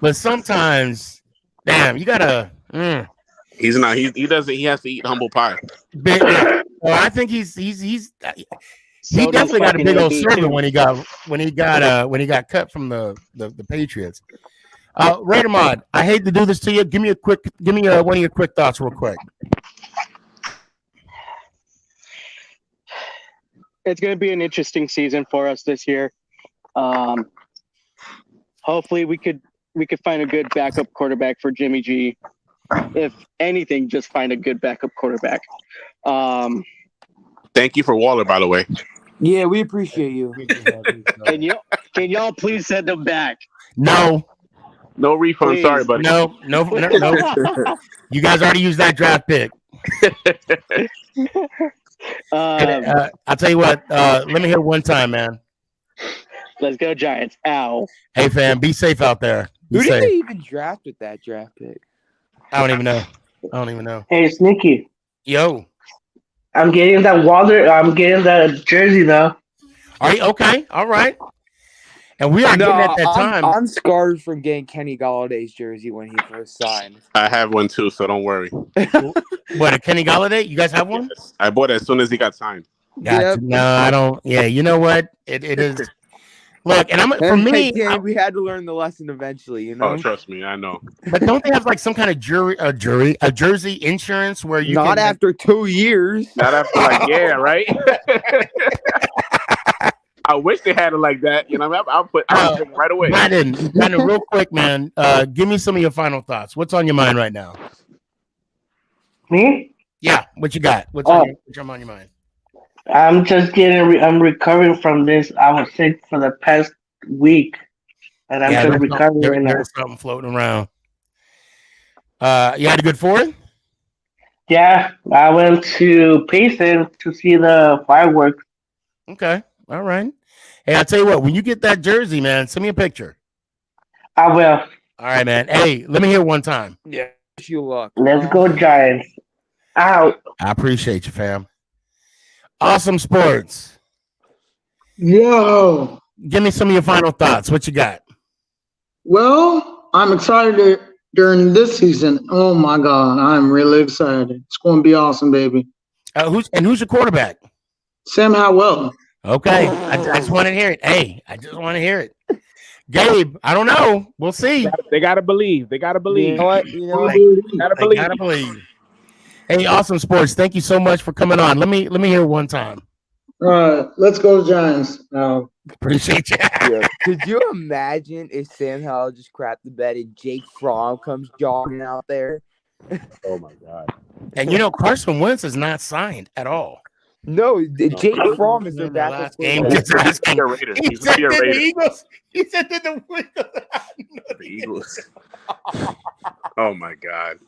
but sometimes, damn, you gotta. He's not. He doesn't. He has to eat humble pie. Well, I think he's he definitely got a big old sermon when he got cut from the Patriots. Raider Mod, I hate to do this to you. Give me one of your quick thoughts, real quick. It's going to be an interesting season for us this year. Hopefully, we could find a good backup quarterback for Jimmy G. If anything, just find a good backup quarterback. Thank you for Waller, by the way. Yeah, we appreciate you. Can y'all please send them back? No refund. Please. Sorry, buddy. No. You guys already used that draft pick. I'll tell you what. Let me hear one time, man. Let's go Giants. Ow. Hey, fam, be safe out there. Who did they even draft with that draft pick? I don't even know. Hey, Sneaky. Yo. I'm getting that Waller. I'm getting that jersey now. Are you okay? All right. And we are getting at that time. I'm scarred from getting Kenny Galladay's jersey when he first signed. I have one too, so don't worry. What, a Kenny Galladay? You guys have one? Yes. I bought it as soon as he got signed. Gotcha. No, I don't. Yeah, you know what? It is. Look, and we had to learn the lesson eventually, Oh, trust me, I know. But don't they have like some kind of jersey insurance where you not after 2 years? Not after right? I wish they had it like that. You know, I'll bring it right away. Brandon, real quick, man. Give me some of your final thoughts. What's on your mind right now? Me? Yeah, what you got? What's on your mind? I'm just I'm recovering from this. I was sick for the past week, and I'm just recovering right now. There's something floating around. You had a good fourth? Yeah, I went to Payson to see the fireworks. Okay, all right. Hey, I'll tell you what. When you get that jersey, man, send me a picture. I will. All right, man. Hey, let me hear one time. Yeah, wish you luck. Let's go Giants. Out. I appreciate you, fam. Awesome sports. Yo. Give me some of your final thoughts. What you got? Well, I'm excited during this season. Oh my God, I'm really excited. It's going to be awesome, baby. Who's your quarterback? Sam Howell. Okay, I just want to hear it. Hey, I just want to hear it. Gabe, I don't know. We'll see. They gotta believe. They gotta believe. You know what? They gotta believe. Hey, awesome sports. Thank you so much for coming on. Let me hear one time. All right, let's go Giants. Now. Appreciate you. Yeah. Could you imagine if Sam Howell just crapped the bed and Jake Fromm comes jogging out there? Oh my God! And Carson Wentz is not signed at all. No, Jake Fromm is their backup game. quarterback. Just asking. He said the Eagles. He said the Eagles. Oh my God!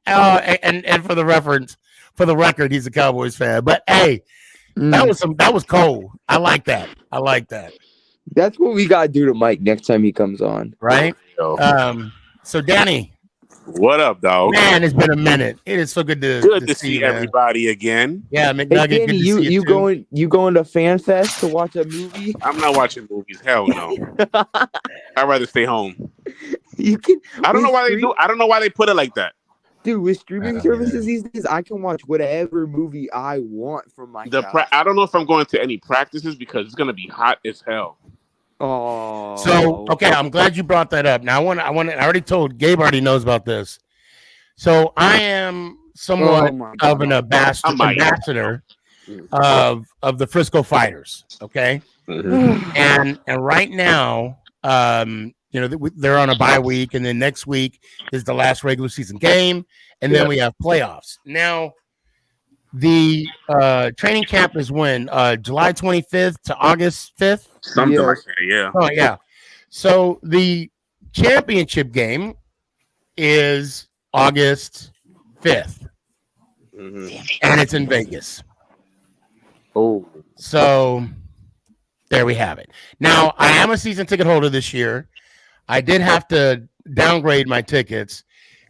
And for the record, he's a Cowboys fan. But hey, that was cold. I like that. That's what we gotta do to Mike next time he comes on. Right? So Danny. What up, dog? Man, it's been a minute. It is so good to see everybody again. Yeah, McNugget. Hey, Danny, you going to Fan Fest to watch a movie? I'm not watching movies. Hell no. I'd rather stay home. I don't know why they do. I don't know why they put it like that. Dude, with streaming services these days, I can watch whatever movie I want from my couch. I don't know if I'm going to any practices because it's gonna be hot as hell. Oh. So okay, I'm glad you brought that up. Now I already told Gabe already knows about this. So I am somewhat of an ambassador of the Frisco Fighters. Okay. And right now, they're on a bye week, and then next week is the last regular season game, and then we have playoffs. Now, the training camp is when July 25th to August 5th. Something like that, yeah. Oh yeah. So the championship game is August 5th, and it's in Vegas. Oh, so there we have it. Now I am a season ticket holder this year. I did have to downgrade my tickets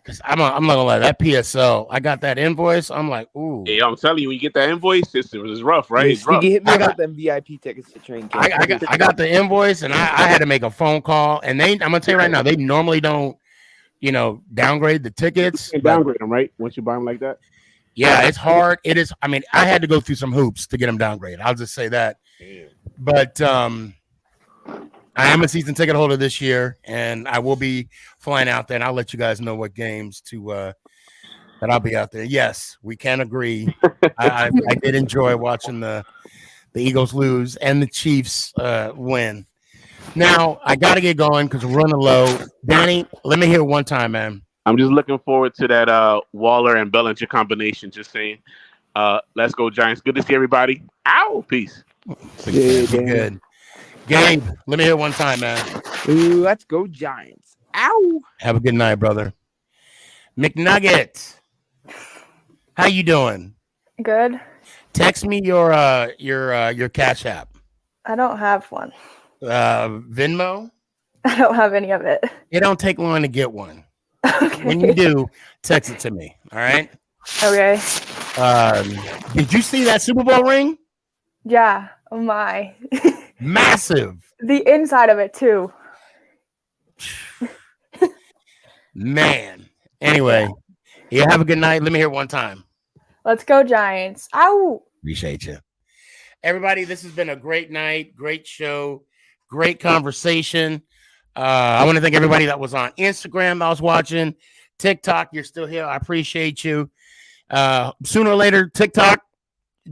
because I'm not gonna lie. That PSL, I got that invoice. I'm like, ooh. Yeah, I'm telling you, when you get that invoice, it's rough, right? It's rough. Hit me about them VIP tickets to train camp. I got the invoice, and I had to make a phone call. And I'm gonna tell you right now, they normally don't, downgrade the tickets. You can downgrade them, right? Once you buy them like that. Yeah, it's hard. It is. I mean, I had to go through some hoops to get them downgraded. I'll just say that. Yeah. But I am a season ticket holder this year, and I will be flying out there, and I'll let you guys know what games that I'll be out there. Yes, we can agree. I did enjoy watching the Eagles lose and the Chiefs win. Now, I got to get going because we're running low. Danny, let me hear one time, man. I'm just looking forward to that Waller and Bellinger combination. Just saying. Let's go, Giants. Good to see everybody. Ow, peace. Good. Gabe, let me hear one time, man. Let's go, Giants. Ow. Have a good night, brother. McNugget, how you doing? Good. Text me your Cash App. I don't have one. Venmo? I don't have any of it. It don't take long to get one. Okay. When you do, text it to me. All right. Okay. Did you see that Super Bowl ring? Yeah. Oh my. Massive. The inside of it too. Man. Anyway, yeah. Have a good night. Let me hear it one time. Let's go, Giants. Ow. Appreciate you. Everybody, this has been a great night, great show, great conversation. I want to thank everybody that was on Instagram that was watching. TikTok, you're still here. I appreciate you. Sooner or later, TikTok,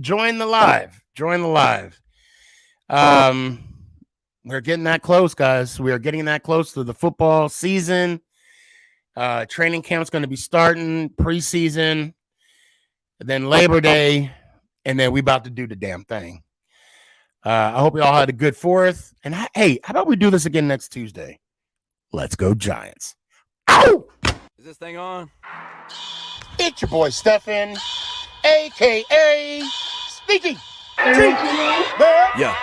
join the live. We're getting that close, guys. We are getting that close to the football season. Training camp's going to be starting, preseason, then Labor Day, and then we about to do the damn thing. I hope you all had a good 4th. And hey, how about we do this again next Tuesday? Let's go Giants. Ow! Is this thing on? It's your boy Stefan, a.k.a. Sneakyg. Yeah.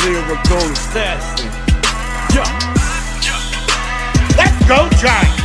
Lyrical assassin. Let's go Giants.